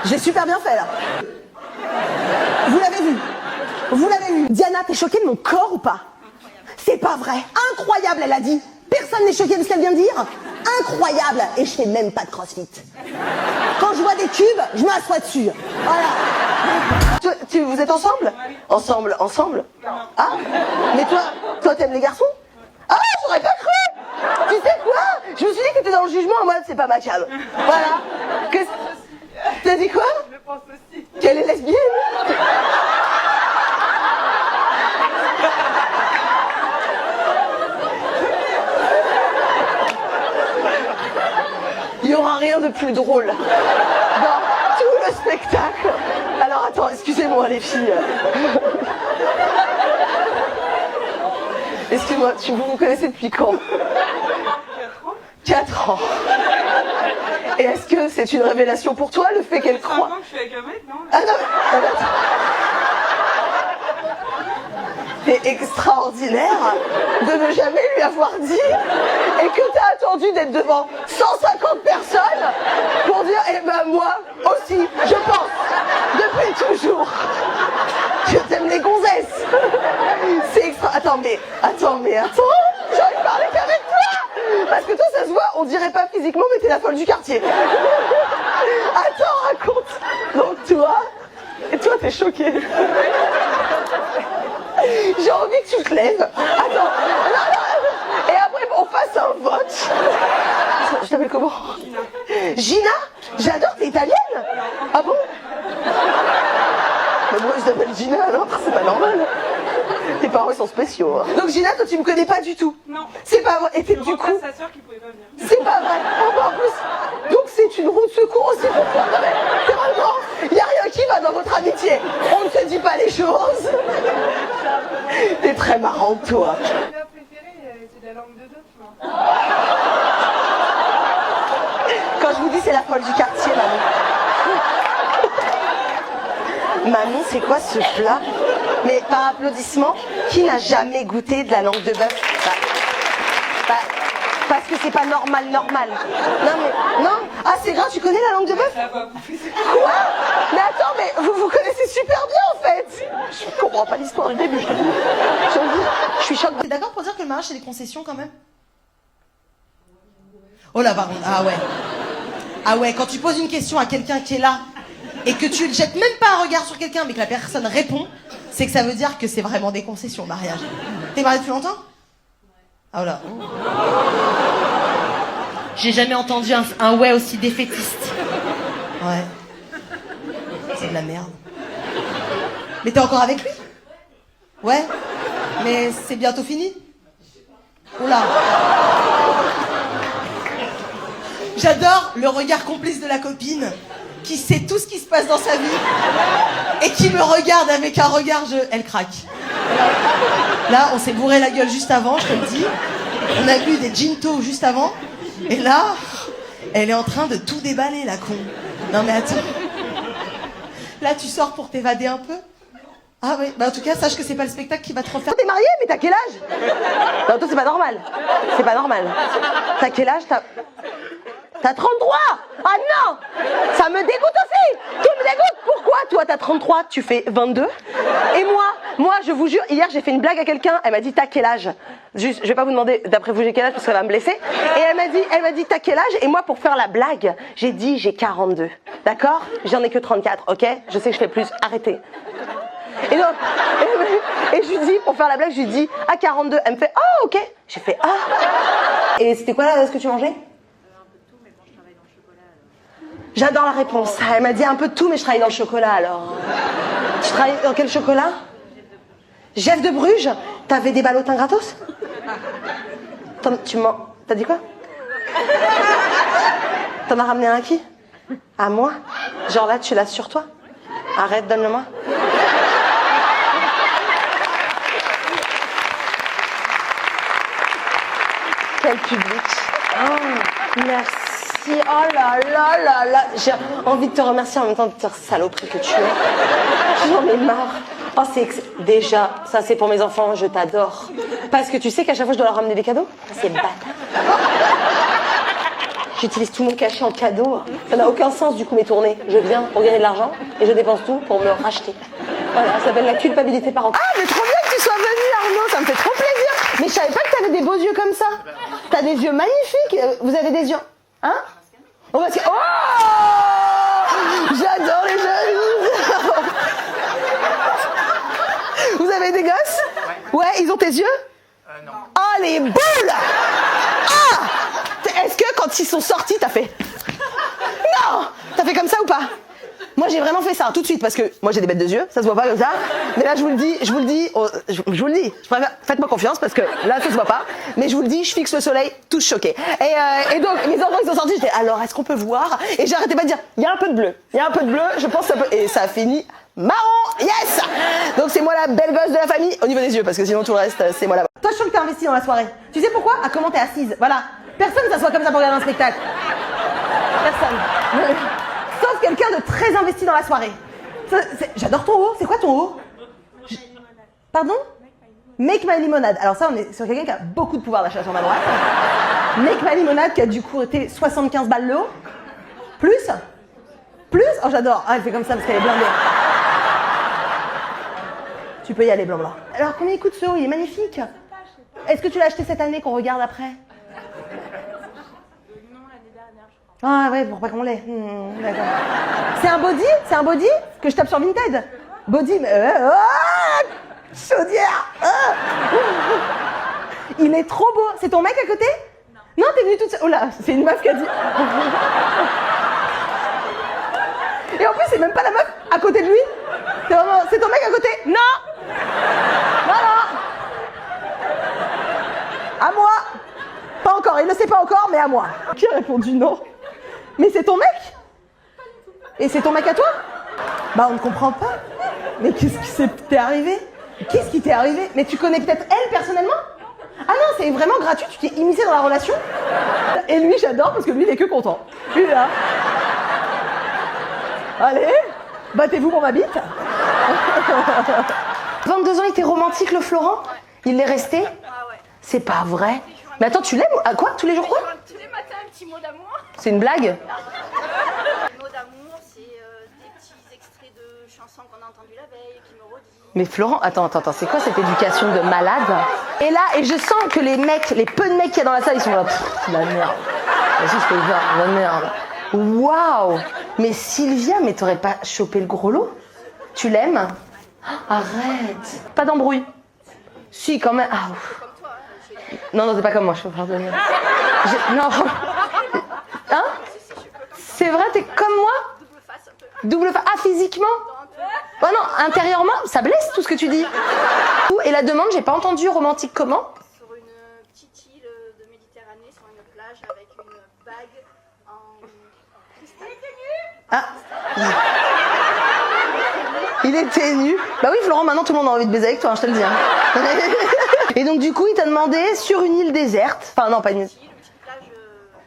J'ai super bien fait là. Vous l'avez vu? Vous l'avez vu? Diana, t'es choquée de mon corps ou pas? C'est pas vrai. Incroyable, elle a dit. Personne n'est choqué de ce qu'elle vient de dire. Incroyable. Et je fais même pas de crossfit. Quand je vois des cubes, je m'assois dessus. Voilà. Vous êtes ensemble? Ensemble? Ah? Mais toi t'aimes les garçons? Ah, j'aurais pas cru. Tu sais quoi? Je me suis dit que t'étais dans le jugement en mode c'est pas ma cam. Voilà. T'as dit quoi? Je le pense aussi. Qu'elle est lesbienne? Il n'y aura rien de plus drôle dans tout le spectacle. Alors attends, excusez-moi les filles. Excuse-moi, vous me connaissez depuis quand? 4 ans. Et est-ce que c'est une révélation pour toi, le fait qu'elle croit? 5 ans que je suis avec un mec, non? Ah non, c'est extraordinaire de ne jamais lui avoir dit et que t'as attendu d'être devant 150 personnes pour dire eh ben moi aussi je pense depuis toujours je t'aime les gonzesses. C'est extra. Attends mais j'ai envie de parler qu'avec toi parce que toi ça se voit on dirait pas physiquement mais t'es la folle du quartier. Attends raconte. Donc toi t'es choquée. J'ai envie que tu te lèves. Attends. Non. Et après, on fasse un vote. Je t'appelle comment? Gina. J'adore, t'es italienne? Ah bon? Mais moi, je t'appelle Gina, alors c'est pas normal. Tes parents, ils sont spéciaux. Hein. Donc, Gina, toi, tu me connais pas du tout? Non. C'est pas vrai. Et t'es du coup... sa soeur qui pouvait pas venir. C'est pas vrai. En plus, donc c'est une roue de secours aussi pour toi. Non mais, c'est vraiment... Il n'y a rien qui va dans votre amitié. On ne se dit pas les choses. T'es très marrante, toi. Ma préférée, c'est la langue de bœuf, moi. Quand je vous dis c'est la folle du quartier, maman. Maman, c'est quoi ce plat? Mais par applaudissement, qui n'a jamais goûté de la langue de bœuf? Parce que c'est pas normal. Non mais, non. Ah c'est grave, tu connais la langue de bœuf? Quoi? Mais attends, mais vous connaissez super bien en fait. Je comprends pas l'histoire du début, je te dis. Je suis choquée. T'es d'accord pour dire que le mariage c'est des concessions quand même? Oh là, par contre, ah ouais, quand tu poses une question à quelqu'un qui est là et que tu ne jettes même pas un regard sur quelqu'un mais que la personne répond, c'est que ça veut dire que c'est vraiment des concessions, le mariage. T'es marié depuis longtemps? Ah voilà. J'ai jamais entendu un ouais aussi défaitiste. Ouais. C'est de la merde. Mais t'es encore avec lui? Ouais. Mais c'est bientôt fini? Oula. J'adore le regard complice de la copine qui sait tout ce qui se passe dans sa vie et qui me regarde avec un regard, elle craque. Là, on s'est bourré la gueule juste avant, je te le dis. On a bu des ginto juste avant. Et là, elle est en train de tout déballer, la con. Non mais attends. Là, tu sors pour t'évader un peu? Ah oui, bah en tout cas, sache que c'est pas le spectacle qui va te refaire. T'es mariée, mais t'as quel âge? Non, toi, c'est pas normal. C'est pas normal. T'as quel âge? T'as 33? Ah non! Ça me dégoûte aussi! Tout me dégoûte! Pourquoi toi t'as 33, tu fais 22? Et moi, je vous jure, hier j'ai fait une blague à quelqu'un, elle m'a dit t'as quel âge? Juste, je vais pas vous demander d'après vous j'ai quel âge parce qu'elle va me blesser. Et elle m'a dit t'as quel âge? Et moi pour faire la blague, j'ai dit j'ai 42. D'accord? J'en ai que 34, ok? Je sais que je fais plus, arrêtez. Et donc, et je lui dis, pour faire la blague, je lui dis à 42. Elle me fait ah ok. J'ai fait ah. Et c'était quoi là ce que tu mangeais? J'adore la réponse. Elle m'a dit un peu de tout, mais je travaille dans le chocolat, alors. Tu travailles dans quel chocolat? Jeff de Bruges. T'avais des ballotins gratos? T'as dit quoi? T'en as ramené un à qui? À moi? Genre là, tu l'as sur toi? Arrête, donne-le-moi. Quel public. Oh, merci. Oh là là là là. J'ai envie de te remercier en même temps de te dire saloperie que tu es. J'en ai marre. Oh, déjà, ça c'est pour mes enfants, je t'adore. Parce que tu sais qu'à chaque fois je dois leur ramener des cadeaux. C'est bâtard. J'utilise tout mon cachet en cadeau. Ça n'a aucun sens du coup mes tournées. Je viens pour gagner de l'argent et je dépense tout pour me racheter. Voilà, ça s'appelle la culpabilité parentale. Ah, mais trop bien que tu sois venu, Arnaud, ça me fait trop plaisir. Mais je savais pas que t'avais des beaux yeux comme ça. T'as des yeux magnifiques. Vous avez des yeux... Hein? Oh, parce que... Oh, j'adore les jeunes. Vous avez des gosses? Ouais, ils ont tes yeux? Non. Oh, les boules! Ah! Est-ce que quand ils sont sortis, t'as fait... Non! T'as fait comme ça ou pas? Moi, j'ai vraiment fait ça tout de suite parce que moi, j'ai des bêtes de yeux, ça se voit pas comme ça. Mais là, je vous le dis, je vous le dis. Je préfère, faites-moi confiance parce que là, ça se voit pas. Mais je vous le dis, je fixe le soleil, tous choqués. Et donc, mes enfants, ils sont sortis, j'étais, alors, est-ce qu'on peut voir? Et j'arrêtais pas de dire, il y a un peu de bleu, il y a un peu de bleu, je pense que ça peut... Et ça a fini marron, yes! Donc, c'est moi la belle gosse de la famille au niveau des yeux parce que sinon, tout le reste, c'est moi là-bas. Toi, je sens que t'es investi dans la soirée. Tu sais pourquoi? À comment t'es assise. Voilà. Personne ne s'assoit comme ça pour regarder un spectacle. Personne. Sauf quelqu'un de très investi dans la soirée. J'adore ton haut. C'est quoi ton haut? Pardon? Make My Limonade. Alors ça, on est sur quelqu'un qui a beaucoup de pouvoir d'achat sur ma droite. Make My Limonade qui a du coup été 75 balles le haut. Plus? Plus? Oh, j'adore. Ah, elle fait comme ça parce qu'elle est blindée. Tu peux y aller, blanc. Alors, combien il coûte ce haut? Il est magnifique. Est-ce que tu l'as acheté cette année qu'on regarde après? Non, l'année dernière, je crois. Ah ouais, pour pas qu'on l'ait. D'accord. C'est un body? C'est un body que je tape sur Vinted? Body, mais... chaudière. Il est trop beau. C'est ton mec à côté? Non, t'es venue toute seule. Oh là, c'est une meuf qui a dit... Et en plus, c'est même pas la meuf à côté de lui. C'est vraiment... C'est ton mec à côté? Non. Voilà. À moi. Pas encore, il ne le sait pas encore, mais à moi. Qui a répondu non? Mais c'est ton mec? Et c'est ton mec à toi? Bah on ne comprend pas. Mais qu'est-ce qui t'est arrivé? Qu'est-ce qui t'est arrivé? Mais tu connais peut-être elle personnellement? Ah non, c'est vraiment gratuit, tu t'es immiscé dans la relation? Et lui, j'adore parce que lui, il est que content. Lui, là. Allez, battez-vous pour ma bite. 22 ans, il était romantique, le Florent? Il l'est resté? Ah ouais. C'est pas vrai. Mais attends, tu l'aimes? À quoi? Tous les jours quoi? Tous les matins, un petit mot d'amour. C'est une blague? Les mots d'amour, c'est des petits extraits de chansons qu'on a entendues la veille, qui me redisent. Mais Florent, attends, c'est quoi cette éducation de malade? Et là, et je sens que les mecs, les peu de mecs qu'il y a dans la salle, ils sont là, pfff, la merde. Vas-y, je te jure, la merde. Waouh! Mais Sylvia, mais t'aurais pas chopé le gros lot? Tu l'aimes? Arrête! Pas d'embrouille. Si, quand même. Ah, ouf. Non, c'est pas comme moi, je peux pardonner. Non. Hein? C'est vrai, t'es comme moi? Double face un peu. Double face. Ah, physiquement? Oh non, intérieurement, ça blesse tout ce que tu dis. Et la demande, j'ai pas entendu, romantique comment? Sur une petite île de Méditerranée, sur une plage, avec une bague en cristal. Ah. Il était nu. Bah oui, Florent, maintenant tout le monde a envie de baiser avec toi, hein, je te le dis. Hein. Et donc du coup, il t'a demandé sur une île déserte. Enfin non, pas une île. Une petite plage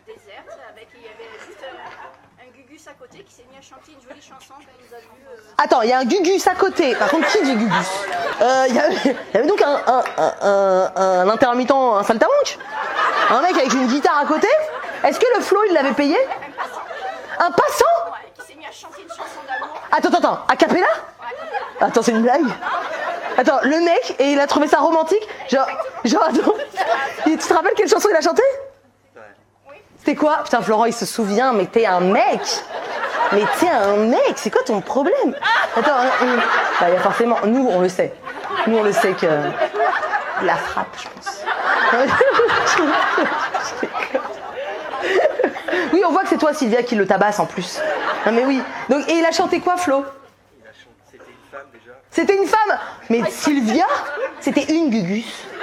déserte, avec il y avait juste un gugus à côté qui s'est mis à chanter une jolie chanson quand il nous a vu. Attends, il y a un gugus à côté. Par contre, qui dit gugus? Il y avait donc un intermittent, un saltamonque. Un mec avec une guitare à côté. Est-ce que le Flo, il l'avait payé? Un passant? Ouais, qui s'est mis à chanter une chanson d'amour. Attends, a cappella? Attends, c'est une blague? Attends, le mec, et il a trouvé ça romantique? Genre, attends. Tu te rappelles quelle chanson il a chanté? C'était quoi? Putain, Florent, il se souvient, mais t'es un mec! Mais t'es un mec, c'est quoi ton problème? Attends, bah, y a forcément, nous on le sait. Nous on le sait que la frappe, je pense. Oui, on voit que c'est toi, Sylvia, qui le tabasse en plus. Non mais oui. Donc, et il a chanté quoi, Flo? C'était une femme déjà. C'était une femme? Mais Sylvia, c'était une gugus. Et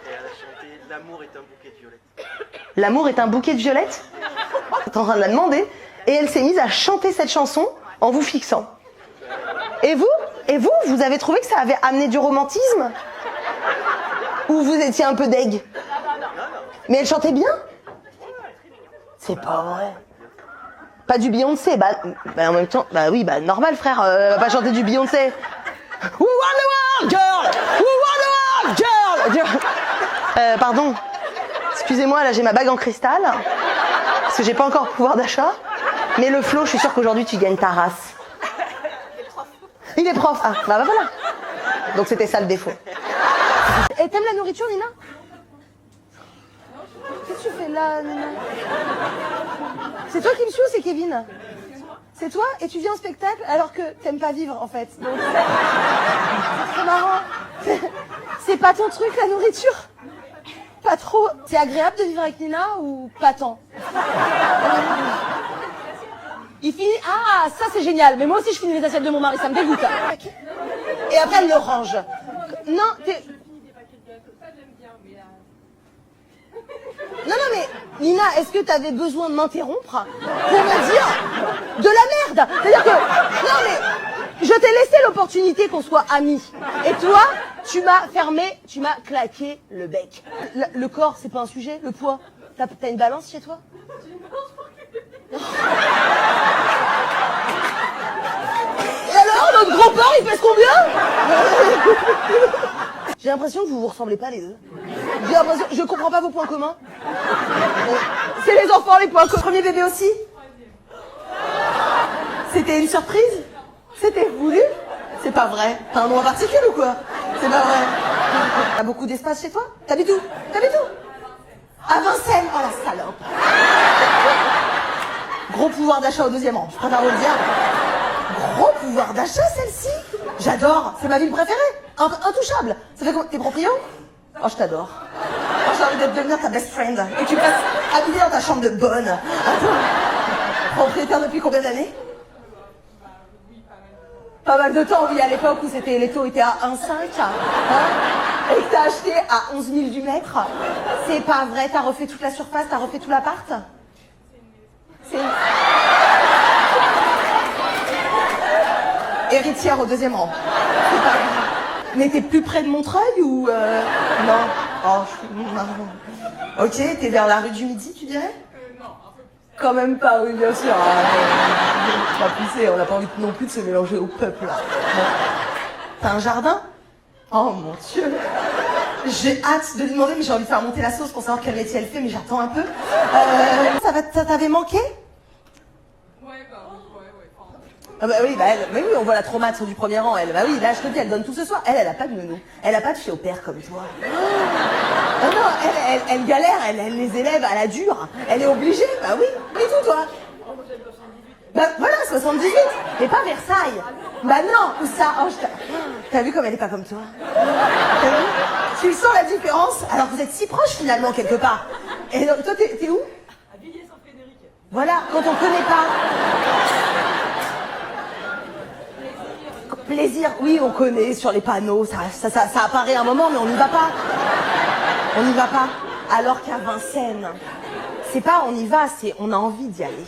elle a chanté L'amour est un bouquet de violettes. L'amour est un bouquet de violettes? T'es en train de la demander. Et elle s'est mise à chanter cette chanson en vous fixant. Et vous? Vous avez trouvé que ça avait amené du romantisme? Ou vous étiez un peu deg? Mais elle chantait bien? C'est pas vrai. Pas du Beyoncé, bah en même temps, bah oui, bah normal frère, elle va pas chanter du Beyoncé. We want the world, girl! We want the world, girl! Pardon. Excusez-moi, là j'ai ma bague en cristal. Parce que j'ai pas encore pouvoir d'achat. Mais le flow, je suis sûre qu'aujourd'hui tu gagnes ta race. Il est prof. Ah, bah voilà. Donc c'était ça le défaut. Et t'aimes la nourriture, Nina? Qu'est-ce que tu fais là, Nina? C'est toi qui me suis ou c'est Kevin? C'est toi? Et tu viens en spectacle alors que t'aimes pas vivre, en fait. Donc, c'est marrant. C'est pas ton truc, la nourriture? Pas trop. C'est agréable de vivre avec Nina ou pas tant? Il finit... Ah, ça c'est génial. Mais moi aussi je finis les assiettes de mon mari, ça me dégoûte. Et après elle le range. Non, t'es... Non, mais Nina, est-ce que t'avais besoin de m'interrompre pour me dire de la merde? C'est-à-dire que... Non, mais je t'ai laissé l'opportunité qu'on soit amis. Et toi, tu m'as fermé, tu m'as claqué le bec. Le corps, c'est pas un sujet. Le poids, t'as une balance chez toi? Et alors, notre gros porc, il pèse combien? J'ai l'impression que vous vous ressemblez pas les deux. J'ai l'impression, je comprends pas vos points communs. C'est les enfants, les points communs. Premier bébé aussi? C'était une surprise? C'était voulu? C'est pas vrai. T'as un nom en particulier ou quoi? C'est pas vrai. T'as beaucoup d'espace chez toi? T'habites où? T'habites où? À Vincennes. Oh la salope. Gros pouvoir d'achat au deuxième rang, je préfère vous le dire. Gros pouvoir d'achat, celle-ci. J'adore, c'est ma ville préférée. Intouchable. Ça fait quoi? T'es proprio? Oh, je t'adore. Oh, j'ai envie de devenir ta best friend. Et tu passes habillée dans ta chambre de bonne. Attends. Propriétaire depuis combien d'années? Pas mal de temps, oui, à l'époque où les taux étaient à 1,5. Hein, et que t'as acheté à 11 000 du mètre. C'est pas vrai, t'as refait toute la surface, t'as refait tout l'appart? C'est... Héritière au deuxième rang. Mais t'es plus près de Montreuil ou... Non. Oh, ok, t'es vers la rue du Midi, tu dirais? Non. Quand même pas, oui, bien sûr. Pas poussé, on n'a pas envie non plus de se mélanger au peuple, là. T'as un jardin? Oh mon Dieu. J'ai hâte de lui demander, mais j'ai envie de faire monter la sauce pour savoir quel métier elle fait, mais j'attends un peu. Ça t'avait manqué? Ah bah oui, mais oui, on voit la traumate du premier rang, elle. Bah oui, là, je te dis, elle donne tout ce soir. Elle a pas de nounou. Elle a pas de fille au père comme toi. Ah non, elle galère, elle les élève à la dure. Elle est obligée, bah oui. Et tout, toi? Bah voilà, 78. Mais pas Versailles. Bah non, où ça? Oh, t'as vu comme elle est pas comme toi? T'as vu? Tu sens la différence? Alors vous êtes si proches finalement, quelque part. Et donc, toi, t'es où? À Villiers-Saint-Frédéric. Voilà, quand on connaît pas. Plaisir, oui, on connaît sur les panneaux, ça apparaît un moment, mais on n'y va pas. On n'y va pas. Alors qu'à Vincennes, c'est pas on y va, c'est on a envie d'y aller.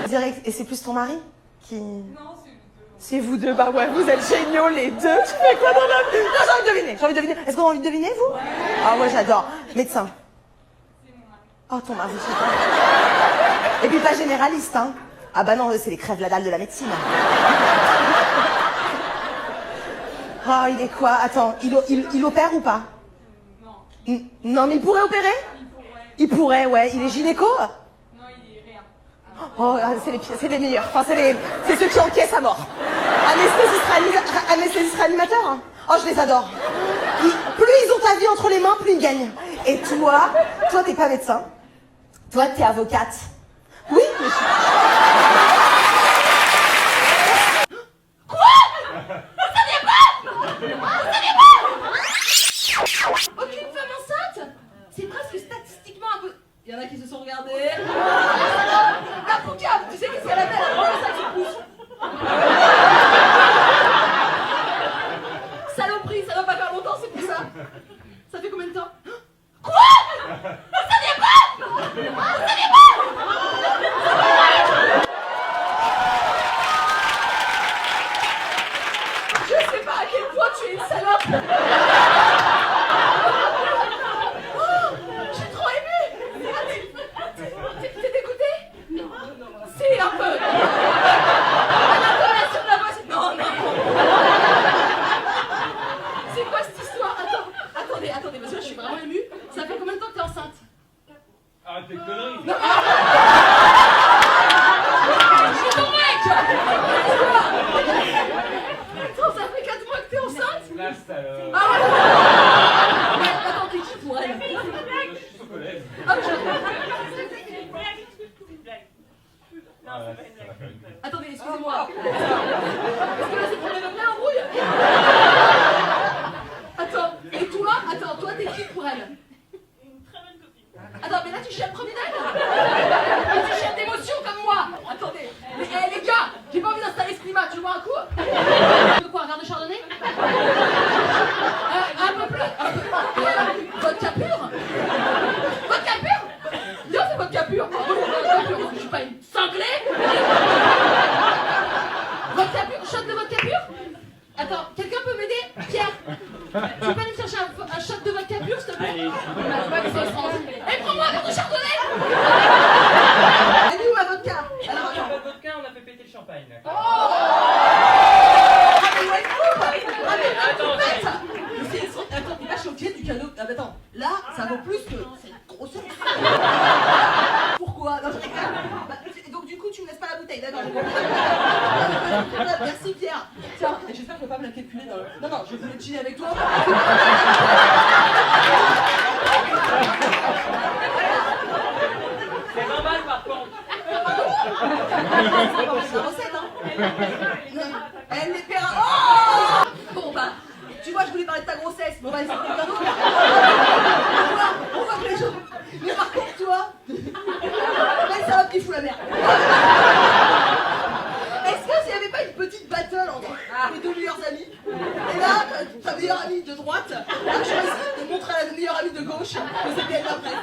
Direct, et c'est plus ton mari qui... Non, c'est vous deux. Bah ouais, vous êtes géniaux les deux. Tu fais quoi dans la vie? Non, j'ai envie de deviner. Est-ce qu'on a envie de deviner, vous? Ah ouais, j'adore. Médecin. C'est mon mari. Oh, ton mari, c'est pas. Et puis pas généraliste, hein. Ah bah non, c'est les crèves la dalle de la médecine. Oh, il est quoi? Attends, il opère ou pas? Non. Non, mais il pourrait opérer? Il pourrait, ouais. Il est gynéco? Non, il est rien. Oh, c'est les meilleurs. Enfin, c'est ceux qui encaissent à mort. Anesthésiste réanimateur, hein. Oh, je les adore. Plus ils ont ta vie entre les mains, plus ils gagnent. Et toi, t'es pas médecin. Toi, t'es avocate. Oui, mais... Aucune femme enceinte? C'est presque statistiquement un peu... Il y en a qui se sont regardés. La poucave, tu sais qu'est-ce qu'elle appelle un gros sac qui pousse. Saloperie, ça va pas faire longtemps, c'est pour ça. Ça fait combien de temps? Quoi? Vous saviez pas? Vous saviez pas? Je sais pas à quel point tu es une salope. Arrête tes conneries. Je suis ton mec. Attends, ça fait 4 mois que t'es enceinte? La salope. Ah ouais. Attends, t'es qui pour elle? Je suis son collègue. Ah, C'est une blague. Non, c'est pas une blague. attendez, excusez-moi. Parce que là, c'est pour les mêmes embrouille. Attends, et toi? Attends, toi, t'es qui pour elle? Une très bonne copine. Attends, mais là, tu cherches premier d'elle? Et tu cherches d'émotion comme moi. Attendez, les gars, j'ai pas envie d'installer ce climat, tu vois un coup? Tu veux quoi, un verre de chardonnay? Un peu plus? Vodka pur? Vodka pur? Viens, c'est vodka pur. Vodka pur, je suis pas une cinglée. Vodka pur, shot de vodka pur? Attends, quelqu'un peut m'aider? Pierre, tu peux aller me chercher un shot de vodka pur, s'il te plaît? Et prends-moi un verre de chardonnay. Elle est où ma vodka? Alors, On a pas de vodka, on a fait péter le champagne. Là. Attends, t'es pas choqué du cadeau? Ah bah attends, là, ça vaut plus que cette grossesse. Pourquoi? Non, je rigole. Bah, donc du coup, tu me laisses pas la bouteille, d'accord? Merci Pierre. Tiens, j'espère que je vais pas me la calculer dans le... Non, non, je voulais chiller avec toi. C'est normal par contre. C'est la recette, hein? Elle les paiera. Oh! Bon bah, tu vois, je voulais parler de ta grossesse, mais on va essayer de quelqu'un d'autre. On voit que les gens. Mais par contre, tu vois, là, ça va qui fout la merde. Est-ce que s'il n'y avait pas une petite battle entre mes deux meilleurs amis, et là, ta meilleure amie de droite a choisi de montrer à la meilleure amie de gauche que c'était elle la presse.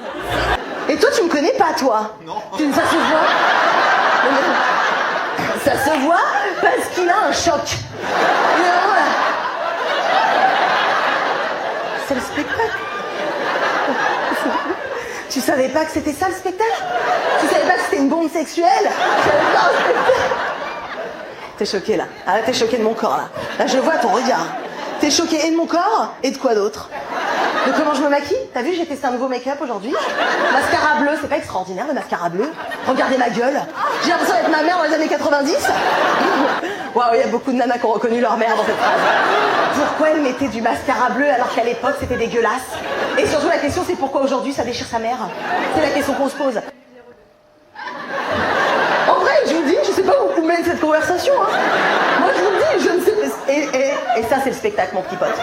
Et toi, tu me connais pas, toi? Non. Ça se voit. Ça se voit parce qu'il a un choc. Et voilà. C'est le spectacle. Tu savais pas que c'était ça le spectacle? Tu savais pas que c'était une bombe sexuelle? Tu savais pas le spectacle? T'es choqué là. Ah, t'es choqué de mon corps là. Là, je vois ton regard. T'es choqué et de mon corps et de quoi d'autre? De comment je me maquille? T'as vu, j'ai testé un nouveau make-up aujourd'hui. Mascara bleu, c'est pas extraordinaire le mascara bleu. Regardez ma gueule. J'ai l'impression d'être ma mère dans les années 90. Waouh, il y a beaucoup de nanas qui ont reconnu leur mère dans cette phrase. Pourquoi elle mettait du mascara bleu alors qu'à l'époque c'était dégueulasse? Et surtout la question c'est pourquoi aujourd'hui ça déchire sa mère? C'est la question qu'on se pose. En vrai, je vous dis, je sais pas où mène cette conversation. Hein. Moi je vous le dis, je ne sais pas. Et ça c'est le spectacle mon petit pote.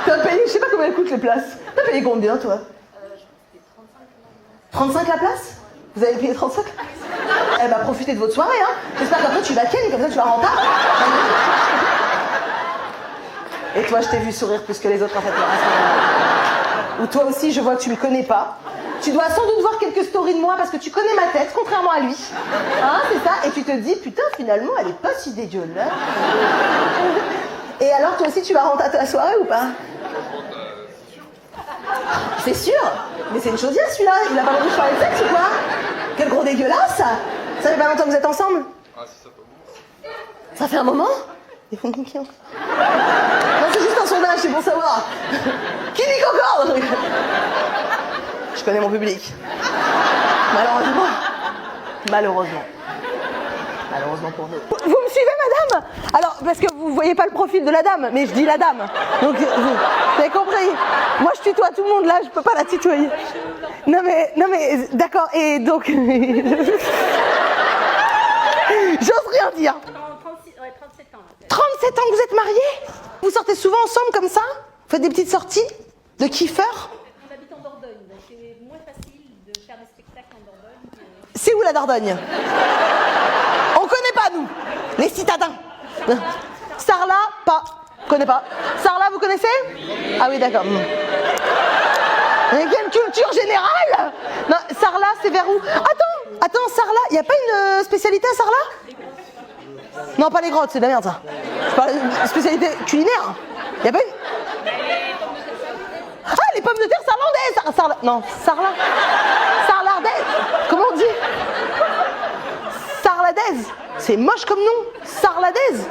T'as payé, je sais pas combien elles coûtent les places. T'as payé combien toi? 35 la place? Vous avez payé 35? Eh bah profitez de votre soirée hein. J'espère qu'après tu vas ken, comme ça tu vas rentrer. Et toi je t'ai vu sourire plus que les autres en fait. Ou toi aussi je vois que tu me connais pas. Tu dois sans doute voir quelques stories de moi parce que tu connais ma tête, contrairement à lui. Hein, c'est ça? Et tu te dis, putain, finalement, elle est pas si dégueulasse. Et alors, toi aussi, tu vas rentrer à ta soirée ou pas? C'est sûr? Mais c'est une chaudière, celui-là. Il a pas envie de parler de sexe ou quoi? Quel gros dégueulasse, ça! Ça fait pas longtemps que vous êtes ensemble? Ah, c'est ça pas bon. Ça fait un moment? Ils font niquer. Non, c'est juste un sondage, c'est pour savoir. Qui nique encore? Je connais mon public. Malheureusement. Malheureusement. Malheureusement pour nous. Vous me suivez, madame? Alors, parce que vous voyez pas le profil de la dame, mais je dis la dame. Donc, vous avez compris? Moi, je tutoie tout le monde, là, je peux pas la tutoyer. Non, mais, d'accord, et donc... J'ose rien dire. 37 ans. 37 ans que vous êtes mariés? Vous sortez souvent ensemble comme ça? Vous faites des petites sorties de kiffeurs? On habite en Dordogne, donc c'est moins facile de faire des spectacles en Dordogne. C'est où la Dordogne? On connaît pas, nous, les citadins. Sarlat, pas. Connais pas. Sarlat, vous connaissez? Ah oui, d'accord. Il y a une culture générale? Non, Sarlat, c'est vers où? Attends, Sarlat, il n'y a pas une spécialité à Sarlat? Non, pas les grottes, c'est de la merde, ça. Je parle de spécialité culinaire. Il n'y a pas une... Ah, les pommes de terre sarlandaises! Non, Sarlat. Sarlardaise. Comment on dit? Sarladaise. C'est moche comme nom. Sarladaise.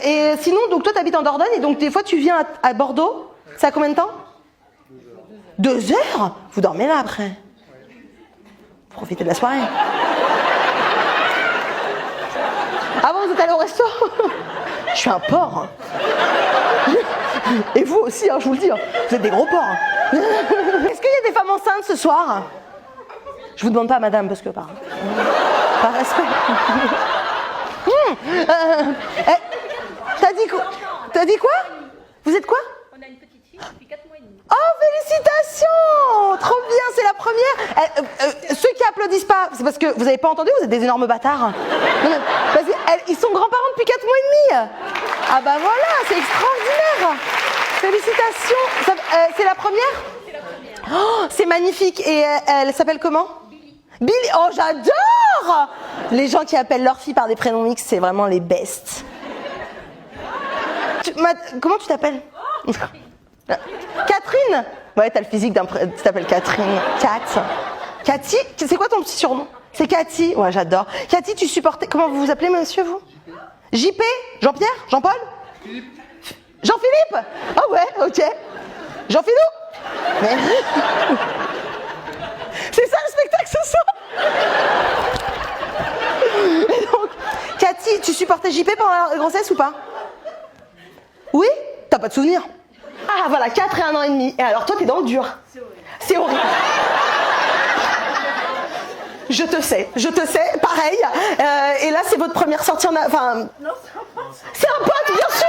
Et sinon, donc toi, t'habites en Dordogne et donc des fois, tu viens à Bordeaux. Ça a combien de temps? 2 heures? Vous dormez là après? Profitez de la soirée. Ah bon, vous êtes allé au resto? Je suis un porc. Et vous aussi, hein, je vous le dis, hein. Vous êtes des gros porcs. Est-ce qu'il y a des femmes enceintes ce soir? Je vous demande pas, madame, parce que par respect. T'as dit quoi? Vous êtes quoi? On a une petite fille depuis 4 mois et demi. Oh, félicitations! Trop bien, c'est la première. Ceux qui applaudissent pas, c'est parce que vous avez pas entendu, vous êtes des énormes bâtards. Parce qu'ils sont grands-parents depuis 4 mois et demi. Ah bah voilà, c'est extraordinaire. Félicitations. C'est la première? C'est la première. Oh, c'est magnifique. Et elle s'appelle comment? Billy. Oh, j'adore! Les gens qui appellent leur fille par des prénoms mixtes, c'est vraiment les bestes. Comment tu t'appelles? Catherine? Ouais, t'as le physique tu t'appelles Catherine. Cathy? C'est quoi ton petit surnom? C'est Cathy? Ouais, j'adore. Cathy, tu supportais... Comment vous vous appelez, monsieur, vous? JP? Jean-Pierre? Jean-Paul? Jean-Philippe? Ah ouais, ok. Jean-Philou? Mais... C'est ça le spectacle ce soir? Et donc, Cathy, tu supportais JP pendant la grossesse ou pas? Oui? T'as pas de souvenir? Ah voilà, 4 et 1 an et demi. Et alors toi, t'es dans le dur. C'est horrible. Je te sais, pareil. Et là, c'est votre première sortie en... Enfin... C'est un pote, bien sûr.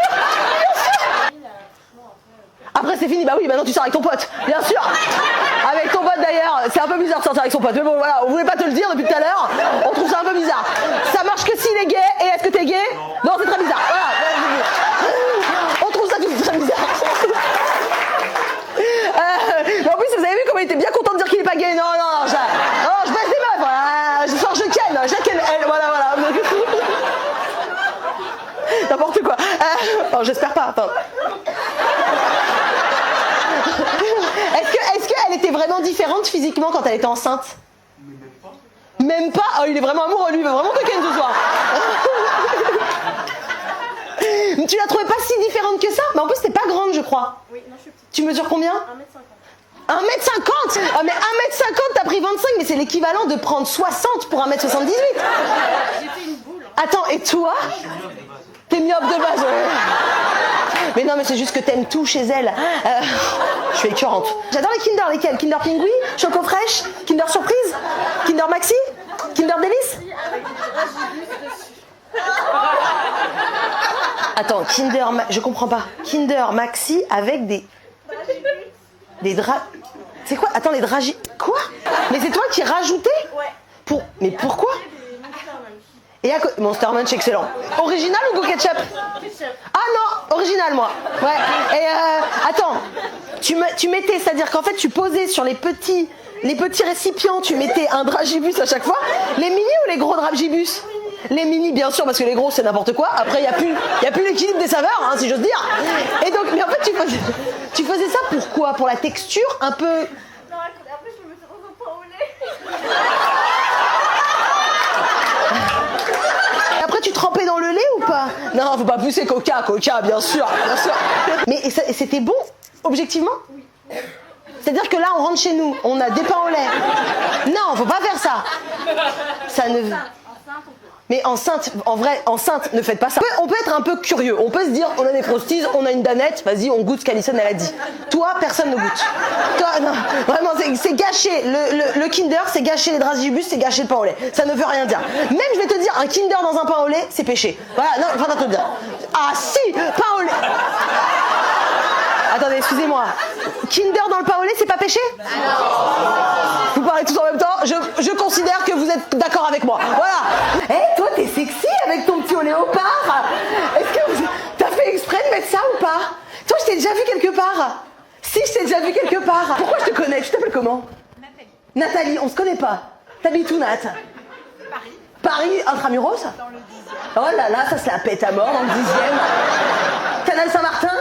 Après, c'est fini. Bah oui, maintenant tu sors avec ton pote, bien sûr. Avec ton pote d'ailleurs, c'est un peu bizarre de sortir avec son pote. Mais bon, voilà, on voulait pas te le dire depuis tout à l'heure. On trouve ça un peu bizarre. Ça marche que s'il est gay. Et est-ce que t'es gay? Non, c'est très bizarre. Voilà. On trouve ça tout très bizarre. Mais en plus, vous avez vu comment il était bien content de dire qu'il est pas gay. Non, je baisse des meufs. Voilà. Je sors, je ken elle. Voilà. N'importe quoi. Non, j'espère pas. Attends. Est-ce qu'elle était vraiment différente physiquement quand elle était enceinte? Même pas. Oh, il est vraiment amoureux, lui, il veut vraiment te ken ce soir. Tu la trouvais pas si différente que ça? Mais en plus, t'es pas grande, je crois. Oui, non, je suis petite. Tu mesures combien? 1m50. 1m50? Oh, mais 1m50, t'as pris 25, mais c'est l'équivalent de prendre 60 pour 1m78. J'ai fait une boule. Attends, et toi? T'es myope de base, ouais. Mais non, mais c'est juste que t'aimes tout chez elle. Je suis écœurante. J'adore les Kinder, lesquels? Kinder Pingui? Choco Fraîche? Kinder Surprise? Kinder Maxi? Kinder Délice? Attends, je comprends pas. Kinder Maxi avec des draps... C'est quoi? Attends, les dragis... Quoi? Mais c'est toi qui rajoutais? Ouais. Mais pourquoi? Et Monster Munch, excellent. Original ou Go Ketchup? Ah non, original moi. Ouais. Et attends, tu mettais, c'est-à-dire qu'en fait tu posais sur les petits récipients, tu mettais un dragibus à chaque fois. Les mini ou les gros dragibus? Les mini, bien sûr, parce que les gros c'est n'importe quoi. Après il y a plus l'équilibre des saveurs, hein, si j'ose dire. Et donc, mais en fait tu faisais ça pourquoi? Pour la texture un peu. Non, après je me suis retrouvée au pain au lait. Après, tu trempais dans le lait ou pas? Non, faut pas pousser Coca, bien sûr. Mais c'était bon, objectivement? Oui. C'est-à-dire que là, on rentre chez nous, on a des pains au lait. Non, faut pas faire ça. Ça ne... Mais enceinte, en vrai, enceinte, ne faites pas ça. On peut être un peu curieux. On peut se dire, on a des frosties, on a une danette, vas-y, on goûte ce qu'Alison elle a dit. Toi, personne ne goûte. Toi, non, vraiment, c'est gâcher. Le Kinder, c'est gâcher les dragibus, c'est gâcher le pain au lait. Ça ne veut rien dire. Même, je vais te dire, un Kinder dans un pain au lait, c'est péché. Voilà, non, enfin, te le dire. Ah si, pain au lait. Attendez, excusez-moi. Kinder dans le pain au lait, c'est pas péché? Vous parlez tous en même temps. Je considère que vous êtes d'accord avec moi. Voilà. Hé, toi, t'es sexy avec ton petit au léopard. Est-ce que t'as fait exprès de mettre ça ou pas? Toi, je t'ai déjà vu quelque part. Si, je t'ai déjà vu quelque part. Pourquoi je te connais? Tu t'appelles comment? Nathalie, on se connaît pas. T'habites où, Nat? Paris, intramuros? Dans le 10e. Oh là là, ça se la pète à mort dans le 10e. Canal Saint-Martin?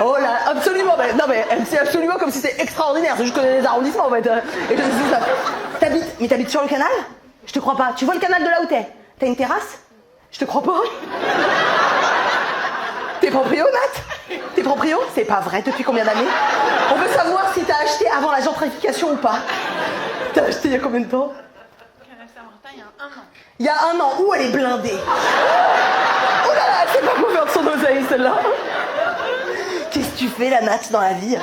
Oh là, absolument. Non mais c'est absolument comme si c'était extraordinaire. C'est juste que je connais les arrondissements en fait. Et je sais ça. T'habites sur le canal? Je te crois pas. Tu vois le canal de là où t'es? T'as une terrasse? Je te crois pas. T'es proprio, Nat? T'es proprio? C'est pas vrai, depuis combien d'années? On veut savoir si t'as acheté avant la gentrification ou pas. T'as acheté il y a combien de temps? Saint-Martin, il y a 1 an. Il y a 1 an, où elle est blindée? Oh là là, elle sait pas quoi faire de son oseille, celle-là. Qu'est-ce que tu fais, la Nat, dans la vie?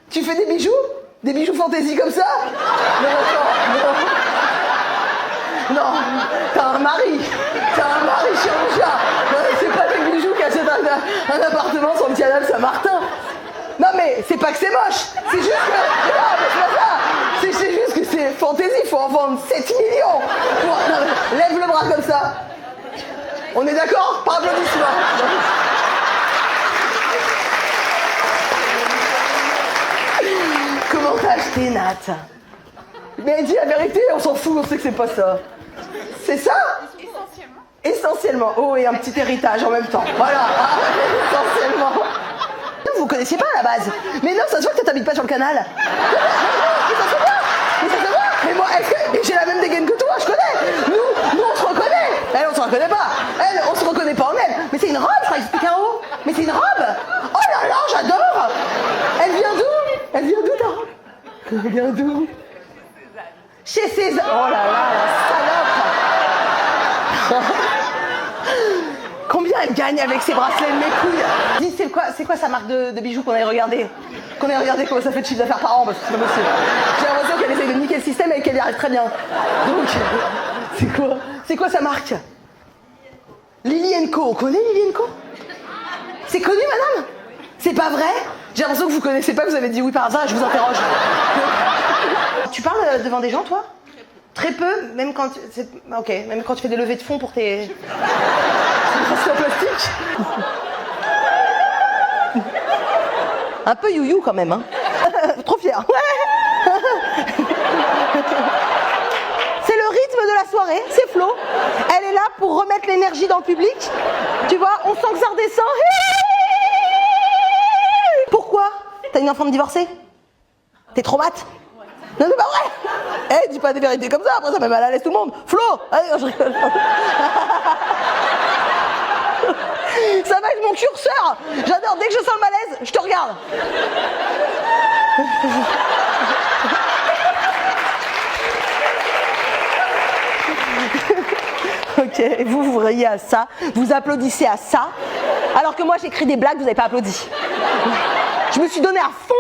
Tu fais des bijoux? Des bijoux fantaisie comme ça? Non, t'as un mari chirurgien. C'est pas des bijoux qui achètent un appartement sur le canal Saint-Martin. Non mais c'est pas que c'est moche, c'est juste que... Non mais c'est pas ça. C'est juste que c'est fantaisie, il faut en vendre 7 millions. Non, mais lève le bras comme ça. On est d'accord? Par applaudissement. Comment t'as acheté, Nat? Mais dis la vérité, on s'en fout, on sait que c'est pas ça. C'est ça? Essentiellement. Oh, et un petit héritage en même temps. Voilà, essentiellement. Vous connaissiez pas à la base. Mais non, ça se voit que t'habites pas sur le canal. Mais ça se voit. Mais ça se voit. Mais moi, mais j'ai la même dégaine que toi, je connais. Nous, on se reconnaît. Elle, on se reconnaît pas. Elle, on se reconnaît pas en elle. Mais c'est une robe, je crois que c'était Caro. Mais c'est une robe. Oh là là, j'adore. Elle vient d'où? Elle vient d'où ta robe? Elle vient d'où? Chez César. Oh là là, la salope. Combien elle gagne avec ses bracelets de mes couilles? Dis, c'est quoi sa marque de bijoux qu'on avait regardé? Qu'on ait regardé comment ça fait de chiffre d'affaires par an, parce que c'est pas possible. J'ai l'impression qu'elle essaye de niquer le système et qu'elle y arrive très bien. Donc, c'est quoi sa marque? Lily & Co. On connaît Lily & Co? C'est connu, madame? C'est pas vrai? J'ai l'impression que vous connaissez pas, que vous avez dit oui par hasard, je vous interroge. Tu parles devant des gens, toi? Très peu, même quand même quand tu fais des levées de fonds pour tes... C'est en plastique. Un peu you-you quand même, hein. Trop fière. C'est le rythme de la soirée, c'est Flo. Elle est là pour remettre l'énergie dans le public. Tu vois, on sent que ça redescend. Pourquoi? T'as une enfant de divorcée? T'es traumate? Non, c'est pas vrai. Eh, dis pas des vérités comme ça, après ça met mal à l'aise tout le monde. Flo, allez, je rigole. Ça va avec mon curseur. J'adore, dès que je sens le malaise, je te regarde. Ok, et vous riez à ça, vous applaudissez à ça, alors que moi j'écris des blagues, vous n'avez pas applaudi. Je me suis donné à fond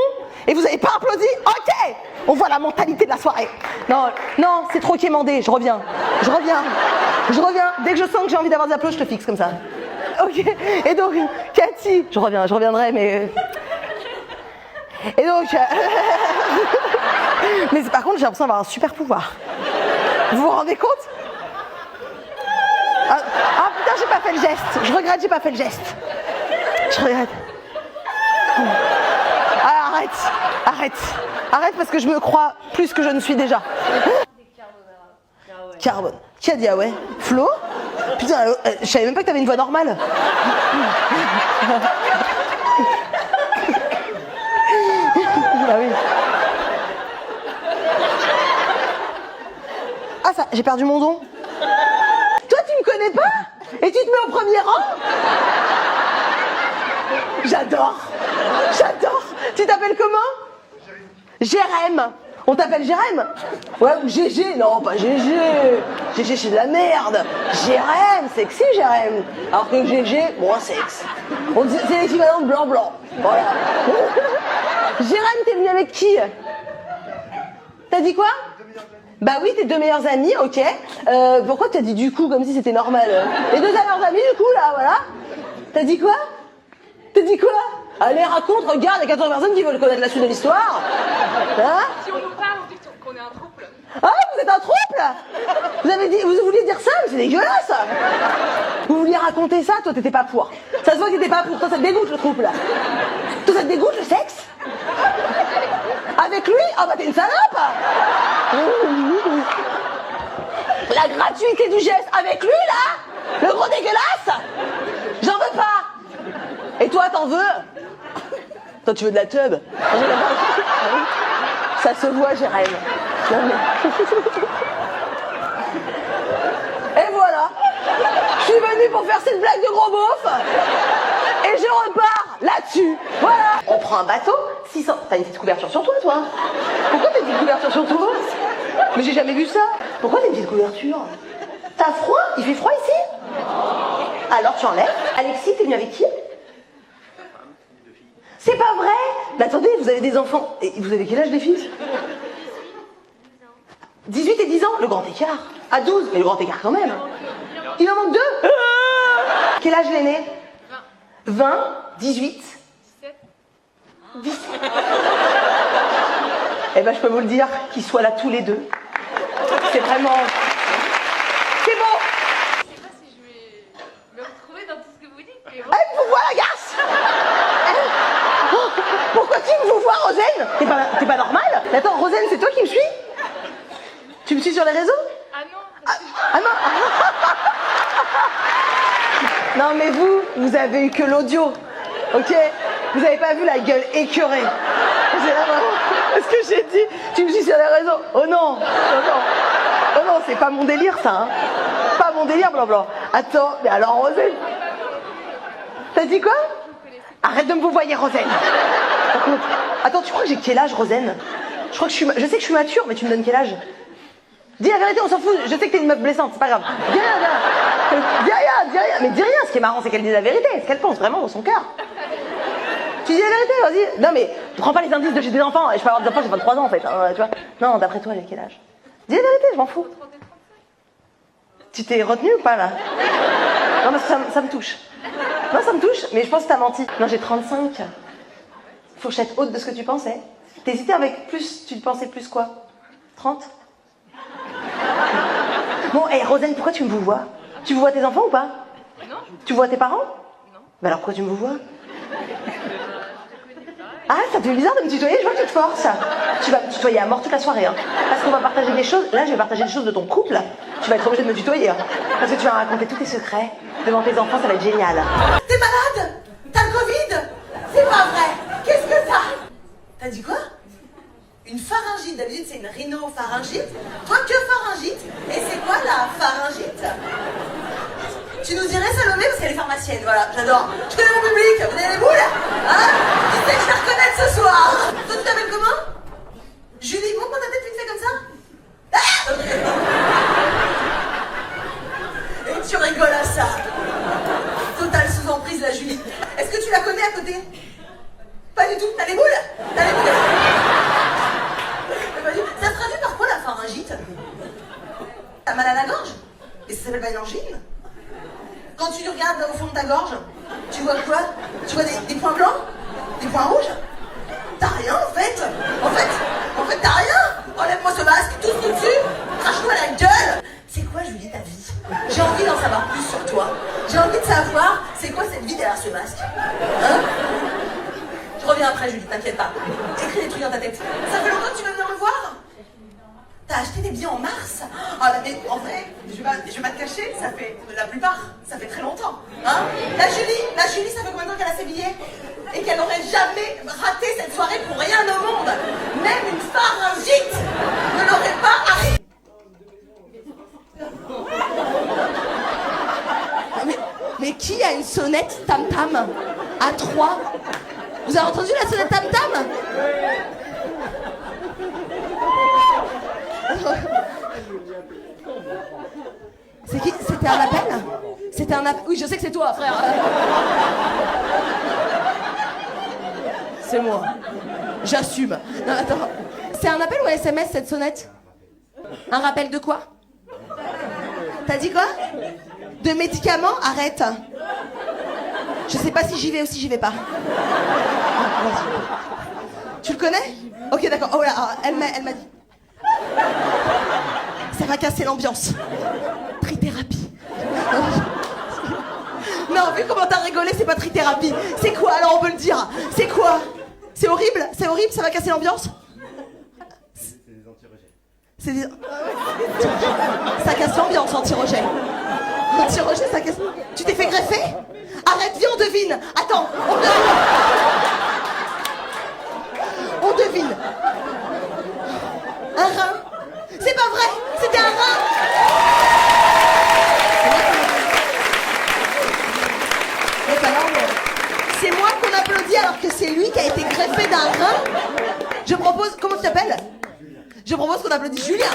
et vous n'avez pas applaudi. Ok, on voit la mentalité de la soirée. Non, c'est trop quémandé, je reviens. Dès que je sens que j'ai envie d'avoir des applaudissements, je te fixe comme ça. Ok, et donc, Cathy, je reviendrai, mais... Et donc... Mais par contre, j'ai l'impression d'avoir un super pouvoir. Vous vous rendez compte? Ah putain, j'ai pas fait le geste. Je regrette, j'ai pas fait le geste. Je regrette. Ah, arrête parce que je me crois plus que je ne suis déjà. Carbone. Qui a dit ah ouais? Flo? Putain, je savais même pas que t'avais une voix normale. Ah oui. Ah ça, j'ai perdu mon don. Toi tu me connais pas? Et tu te mets au premier rang? J'adore. Tu t'appelles comment? Jérém. On t'appelle Jérém? Ouais, ou Gégé. Non, pas Gégé. Gégé, c'est de la merde. Jérém, sexy Jérém. Alors que Gégé, moins sexe. C'est l'équivalent de blanc-blanc. Voilà. Jérém, t'es venu avec qui? T'as dit quoi? Bah oui, tes 2 meilleurs amis, ok. Pourquoi t'as dit du coup, comme si c'était normal? Les 2 meilleurs amis, du coup, là, voilà. T'as dit quoi? Allez, raconte, regarde, il y a 14 personnes qui veulent connaître la suite de l'histoire. Hein? Si on nous parle, on dit qu'on est un trouble. Ah, vous êtes un trouble? Vous vouliez dire ça, mais c'est dégueulasse. Vous vouliez raconter ça, toi t'étais pas pour. Ça se voit que t'étais pas pour, toi ça te dégoûte le couple. Toi ça te dégoûte le sexe? Avec lui? Ah bah t'es une salope. La gratuité du geste avec lui là? Le gros dégueulasse? J'en veux pas. Et toi t'en veux? Toi tu veux de la teub? Ça se voit, Jérém. Et voilà. Je suis venue pour faire cette blague de gros beauf. Et je repars. là-dessus. Voilà. On prend un bateau, 600... T'as une petite couverture sur toi, toi? Pourquoi t'as une petite couverture sur toi? Mais j'ai jamais vu ça. Pourquoi t'as une petite couverture? T'as froid? Il fait froid ici? Alors tu enlèves. Alexis, t'es venu avec qui? C'est pas vrai? Mais attendez, vous avez des enfants. Et vous avez quel âge, les filles? 18 et 10 ans, le grand écart. À 12, mais le grand écart quand même. Il en manque 2. Quel âge l'aîné? 20, 18, 17. Eh ben, je peux vous le dire, qu'ils soient là tous les deux. C'est vraiment... C'est beau. Je sais pas si je vais me retrouver dans tout ce que vous dites, mais bon. Elle vous voit, la garce. Pourquoi tu me vois, Rosane? T'es pas normal? Mais attends, Rosane, c'est toi qui me suis? Tu me suis sur les réseaux? Ah non. Ah non. Non mais vous avez eu que l'audio, ok? Vous avez pas vu la gueule écœurée. C'est là vraiment... Est-ce que j'ai dit? Tu me suis sur les réseaux? Oh non, oh non. Oh non, c'est pas mon délire ça, hein. Pas mon délire, blanc. Attends, mais alors Rosane? T'as dit quoi? Arrête de me vous voyer, Rosane. Attends, tu crois que j'ai quel âge, Rosane? Je sais que je suis mature, mais tu me donnes quel âge? Dis la vérité, on s'en fout. Je sais que t'es une meuf blessante, c'est pas grave. Dis rien. Mais dis rien. Ce qui est marrant, c'est qu'elle dit la vérité. Ce qu'elle pense vraiment dans son cœur. Tu dis la vérité, vas-y. Non, mais prends pas les indices de chez des enfants. Je peux avoir des enfants, j'ai 23 ans en fait. Hein, tu vois. Non, d'après toi, elle a quel âge? Dis la vérité, je m'en fous. Tu t'es retenue ou pas là? Non, parce que ça me touche. Non, ça me touche, mais je pense que t'as menti. Non, j'ai 35. Fourchette haute de ce que tu pensais. T'hésitais avec plus, tu pensais plus quoi? 30? Bon, hé, Rosane, pourquoi tu me vois? Tu vois tes enfants ou pas? Non. Tu vois tes parents? Non. Mais alors pourquoi tu me vois? Ah, ça te fait bizarre de me tutoyer, je vois que tu te forces. Tu vas me tutoyer à mort toute la soirée, hein. Parce qu'on va partager des choses. Là, je vais partager des choses de ton couple. Tu vas être obligé de me tutoyer, hein. Parce que tu vas me raconter tous tes secrets. Devant tes enfants, ça va être génial. T'es malade? T'as le Covid? C'est pas vrai. Qu'est-ce que t'as? T'as dit quoi? Une pharyngite. D'habitude, c'est une rhinopharyngite. Toi, que pharyngite? Et c'est quoi la pharyngite? Tu nous dirais, Salomé, parce qu'elle est pharmacienne, voilà, j'adore. Je connais mon public, vous avez les boules? Hein? Qui c'est que je vais reconnaître ce soir? Toi, tu t'appelles comment? Julie, montre-moi ta tête vite fait comme ça. Ah! Et tu rigoles à ça. Totale sous-emprise, la Julie. Est-ce que tu la connais à côté? Pas du tout. T'as les boules? T'as les boules? Ça se traduit par quoi la pharyngite? T'as mal à la gorge? Et ça s'appelle pas une angine? Quand tu regardes au fond de ta gorge, tu vois quoi? Tu vois des points blancs? Des points rouges? T'as rien en fait? En fait t'as rien! Enlève-moi ce masque, tout ce qui est dessus, crache-moi la gueule! C'est quoi, Julie, ta vie? J'ai envie d'en savoir plus sur toi. J'ai envie de savoir c'est quoi cette vie derrière ce masque. Hein? Je reviens après, Julie, t'inquiète pas. Écris des trucs dans ta tête. Ça fait longtemps que tu veux venir me voir? T'as acheté des billets en mars? Oh là, mais en vrai, je vais pas te cacher, ça fait, la plupart, ça fait très longtemps. Hein? La Julie, ça fait combien de temps qu'elle a ses billets? Et qu'elle n'aurait jamais raté cette soirée pour rien au monde. Même une pharyngite ne l'aurait pas arrêté. Mais qui a une sonnette tam-tam à 3? Vous avez entendu la sonnette tam-tam? C'est qui? C'était un appel? C'était un appel? Oui, je sais que c'est toi, frère. C'est moi. J'assume. Non, attends. C'est un appel ou un SMS, cette sonnette? Un rappel de quoi? T'as dit quoi? De médicaments? Arrête. Je sais pas si j'y vais ou si j'y vais pas. Ah, vas-y. Tu le connais? Ok, d'accord. Oh là, elle m'a dit. Ça va casser l'ambiance. Trithérapie. Non, vu comment t'as rigolé, c'est pas trithérapie. C'est quoi alors, on peut le dire? C'est quoi? C'est horrible? C'est horrible? Ça va casser l'ambiance? C'est des anti-rejets. C'est des... Ça casse l'ambiance, anti-rejet. Anti-rejet, ça casse... Tu t'es fait greffer? Arrête, viens, on devine. Attends, on devine. On devine. Un rein? C'est pas vrai, c'était un rein. C'est moi qu'on applaudit. propose qu'on applaudisse Julien.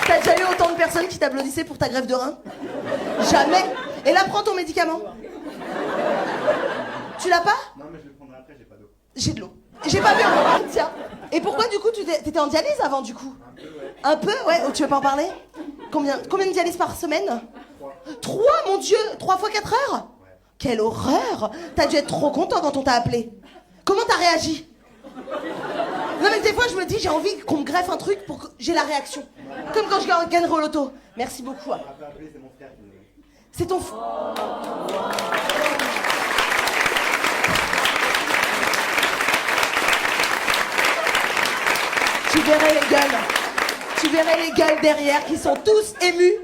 T'as déjà eu autant de personnes qui t'applaudissaient pour ta greffe de rein? Jamais. Et là, prends ton médicament. Tu l'as pas? Non, mais je le prendrai après, j'ai pas d'eau. J'ai de l'eau. J'ai pas bu. Tiens. Et pourquoi du coup t'étais en dialyse avant du coup? Un peu, ouais. Oh, tu veux pas en parler? Combien de dialyses par semaine? 3, mon Dieu. 3 fois 4 heures? Ouais. Quelle horreur. T'as dû être trop content quand on t'a appelé. Comment t'as réagi? Non mais des fois je me dis j'ai envie qu'on me greffe un truc pour que j'ai la réaction. Comme quand je gagnerai au loto. Merci beaucoup. On m'a pas appelé, c'est mon frère qui me... C'est ton... Tu verrais les gueules. Tu verrais les gueules derrière qui sont tous émus.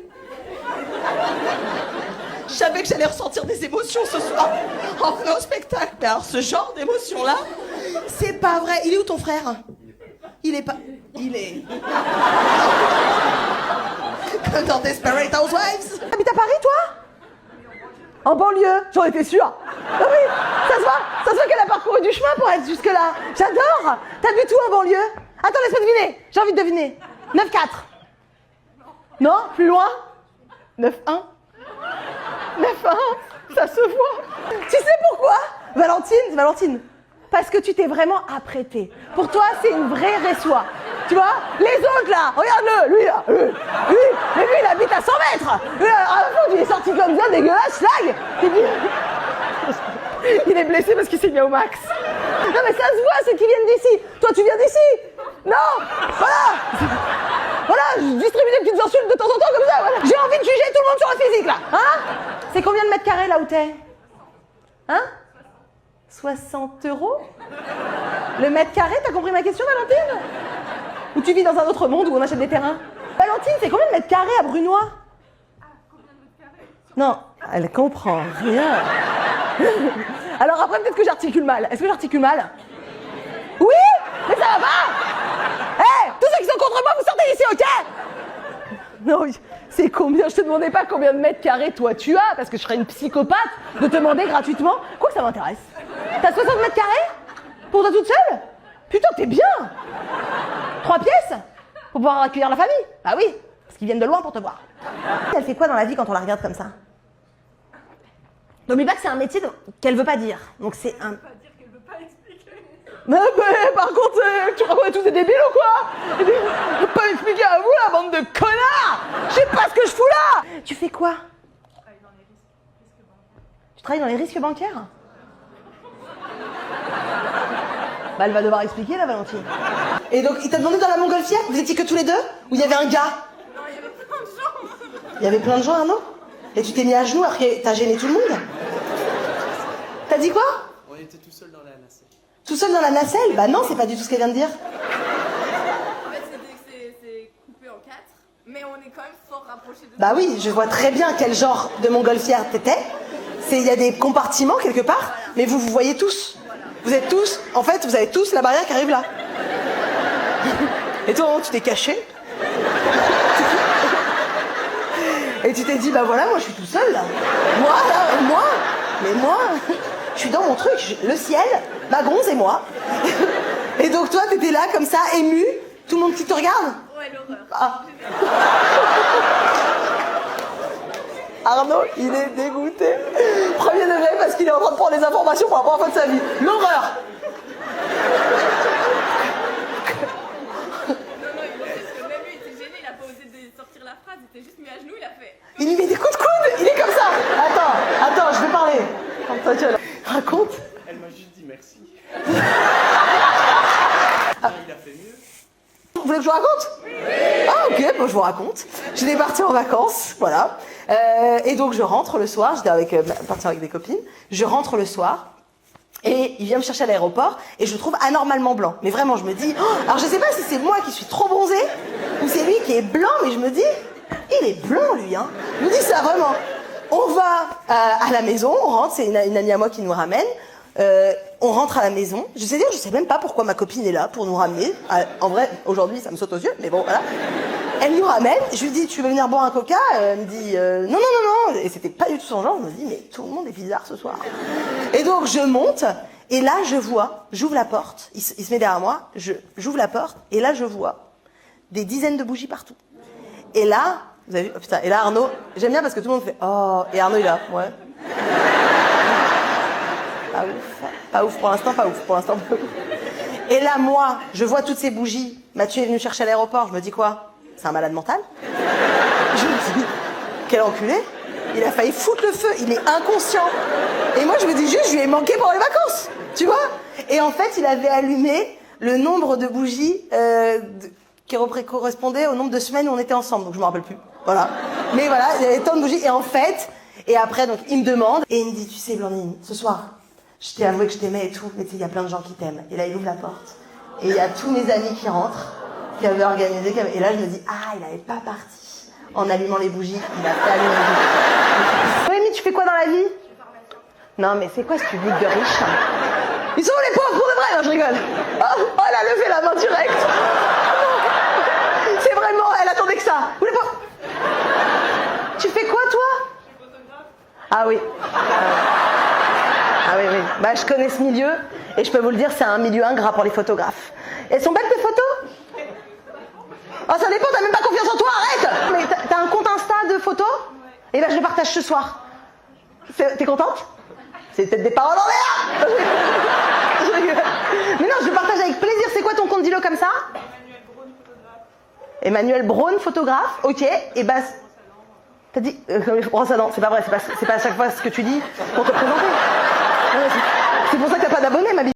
Je savais que j'allais ressentir des émotions ce soir en venant au spectacle. Mais alors ce genre d'émotion-là, c'est pas vrai. Il est où ton frère? Il est pas... Il est... Comme dans Desperate Housewives. T'habites à Paris, toi? En banlieue, j'en étais sûre. Ah oui, ça se voit qu'elle a parcouru du chemin pour être jusque-là. J'adore. T'habites où en banlieue? Attends, laisse-moi deviner. J'ai envie de deviner. 9-4. Non, plus loin? 9-1. 9-1, ça se voit. Tu sais pourquoi? Valentine, parce que tu t'es vraiment apprêtée. Pour toi, c'est une vraie réçoit. Tu vois? Les autres là, regarde-le, lui là, lui, mais lui il habite à 100 mètres. Lui, il est sorti comme ça, dégueulasse, slag. Il est blessé parce qu'il s'est mis au max. Non mais ça se voit, ceux qui viennent d'ici. Toi, tu viens d'ici? Non. Voilà, je distribue des petites insultes de temps en temps comme ça, voilà. J'ai envie de juger tout le monde sur le physique, là. Hein? C'est combien de mètres carrés, là où t'es? Hein? 60 €? Le mètre carré, t'as compris ma question, Valentine? Ou tu vis dans un autre monde où on achète des terrains? Valentine, c'est combien de mètres carrés à Brunois? Combien de mètres carrés? Non, elle comprend rien. Alors après, peut-être que j'articule mal. Est-ce que j'articule mal? Oui? Mais ça va pas? Hé, tous ceux qui sont contre moi, vous sortez d'ici, ok? Non, c'est combien? Je te demandais pas combien de mètres carrés toi tu as, parce que je serais une psychopathe de te demander gratuitement. Quoi que ça m'intéresse. T'as 60 mètres carrés? Pour toi toute seule? Putain, t'es bien! 3 pièces? Pour pouvoir accueillir la famille? Bah oui, parce qu'ils viennent de loin pour te voir. Elle fait quoi dans la vie quand on la regarde comme ça? N'oublie pas que c'est un métier qu'elle veut pas dire. Donc c'est un... Pas dire qu'elle veut pas expliquer. Mais par contre, tu crois qu'on est tous des débiles ou quoi? Je peux pas expliquer à vous, la bande de connards! Je sais pas ce que je fous là! Tu fais quoi? Je travaille dans les risques bancaires. Tu travailles dans les risques bancaires? Bah elle va devoir expliquer là, Valentine. Et donc il t'a demandé dans la montgolfière? Vous étiez que tous les deux? Ou il y avait un gars? Non, il y avait plein de gens. Il y avait plein de gens, Arnaud? Et tu t'es mis à genoux après t'as gêné tout le monde? T'as dit quoi? On était tout seul dans la nacelle. Tout seul dans la nacelle? Bah non, c'est pas du tout ce qu'elle vient de dire. En fait, c'est coupé en 4, mais on est quand même fort rapprochés de... Bah oui, je vois très bien quel genre de montgolfière t'étais. Il y a des compartiments quelque part, mais vous voyez tous. Vous êtes tous, en fait, vous avez tous la barrière qui arrive là. Et toi, tu t'es caché. Et tu t'es dit, bah voilà, moi je suis tout seul là. Moi, je suis dans mon truc, le ciel, ma gonze et moi. Et donc toi, t'étais là comme ça, ému, tout le monde qui te regarde. Ouais, l'horreur. Ah. Arnaud, il est dégoûté. Premier degré parce qu'il est en train de prendre des informations pour la première fois de sa vie. L'horreur. Non, parce que même lui, il était gêné, il a pas osé sortir la phrase, il était juste mis à genoux, il a fait... Il lui met des coups de coude, il est comme ça. Attends, je vais parler. Attends, tiens, là. Raconte. Elle m'a juste dit merci. Ah. Il a fait mieux. Vous voulez que je vous raconte? Oui. Ah ok, bon je vous raconte. J'étais partie en vacances, voilà. Et donc je rentre le soir, j'étais partie avec des copines. Je rentre le soir et il vient me chercher à l'aéroport et je le trouve anormalement blanc. Mais vraiment, je me dis, oh, alors je sais pas si c'est moi qui suis trop bronzée ou c'est lui qui est blanc, mais je me dis, il est blanc lui, hein. Je me dis ça vraiment. On va à la maison, on rentre, c'est une amie à moi qui nous ramène. On rentre à la maison. Je sais même pas pourquoi ma copine est là pour nous ramener. En vrai, aujourd'hui, ça me saute aux yeux, mais bon, voilà. Elle nous ramène, je lui dis, tu veux venir boire un coca? Elle me dit, non, non, non, non. Et c'était pas du tout son genre. Je me dis, mais tout le monde est bizarre ce soir. Et donc, je monte, et là, je vois, j'ouvre la porte, il se met derrière moi, j'ouvre la porte, et là, je vois des dizaines de bougies partout. Et là, vous avez vu, oh putain, et là, Arnaud, j'aime bien parce que tout le monde fait, oh, et Arnaud, il est là, ouais. Pas ouf pour l'instant, pas ouf pour l'instant. Et là, moi, je vois toutes ces bougies. Mathieu est venu chercher à l'aéroport. Je me dis quoi? C'est un malade mental? Je me dis, quel enculé. Il a failli foutre le feu. Il est inconscient. Et moi, je me dis juste, je lui ai manqué pendant les vacances. Tu vois? Et en fait, il avait allumé le nombre de bougies qui correspondait au nombre de semaines où on était ensemble. Donc, je me rappelle plus. Voilà. Mais voilà, il y avait tant de bougies. Et en fait, et après, donc, il me demande. Et il me dit, tu sais, Blandine, ce soir, je t'ai avoué que je t'aimais et tout, mais tu sais, il y a plein de gens qui t'aiment. Et là, il ouvre la porte. Et il y a tous mes amis qui rentrent, qui avaient organisé. Et là, je me dis, ah, il n'avait pas parti en allumant les bougies. Il a fait allumer les bougies. Noémie, tu fais quoi dans la vie? Non, mais c'est quoi ce public de riches? Ils sont où les pauvres pour de vrai? Non, je rigole. Oh, elle a levé la main direct. C'est vraiment, elle attendait que ça. Où les pauvres? Tu fais quoi, toi? Je suis photographe. Ah oui. Ah oui, oui. Bah, je connais ce milieu et je peux vous le dire, c'est un milieu ingrat pour les photographes. Elles sont belles tes photos? Oh, ça dépend, t'as même pas confiance en toi, arrête! Mais t'as un compte Insta de photos? Et ben, je le partage ce soir. T'es contente? C'est peut-être des paroles en l'air! Mais non, je le partage avec plaisir. C'est quoi ton compte? Dis-le comme ça. Emmanuel Braun, photographe. Ok, et bah. T'as dit. Oh, ça non, c'est pas vrai, c'est pas à chaque fois ce que tu dis pour te présenter. C'est pour ça que t'as pas d'abonnés, ma bille.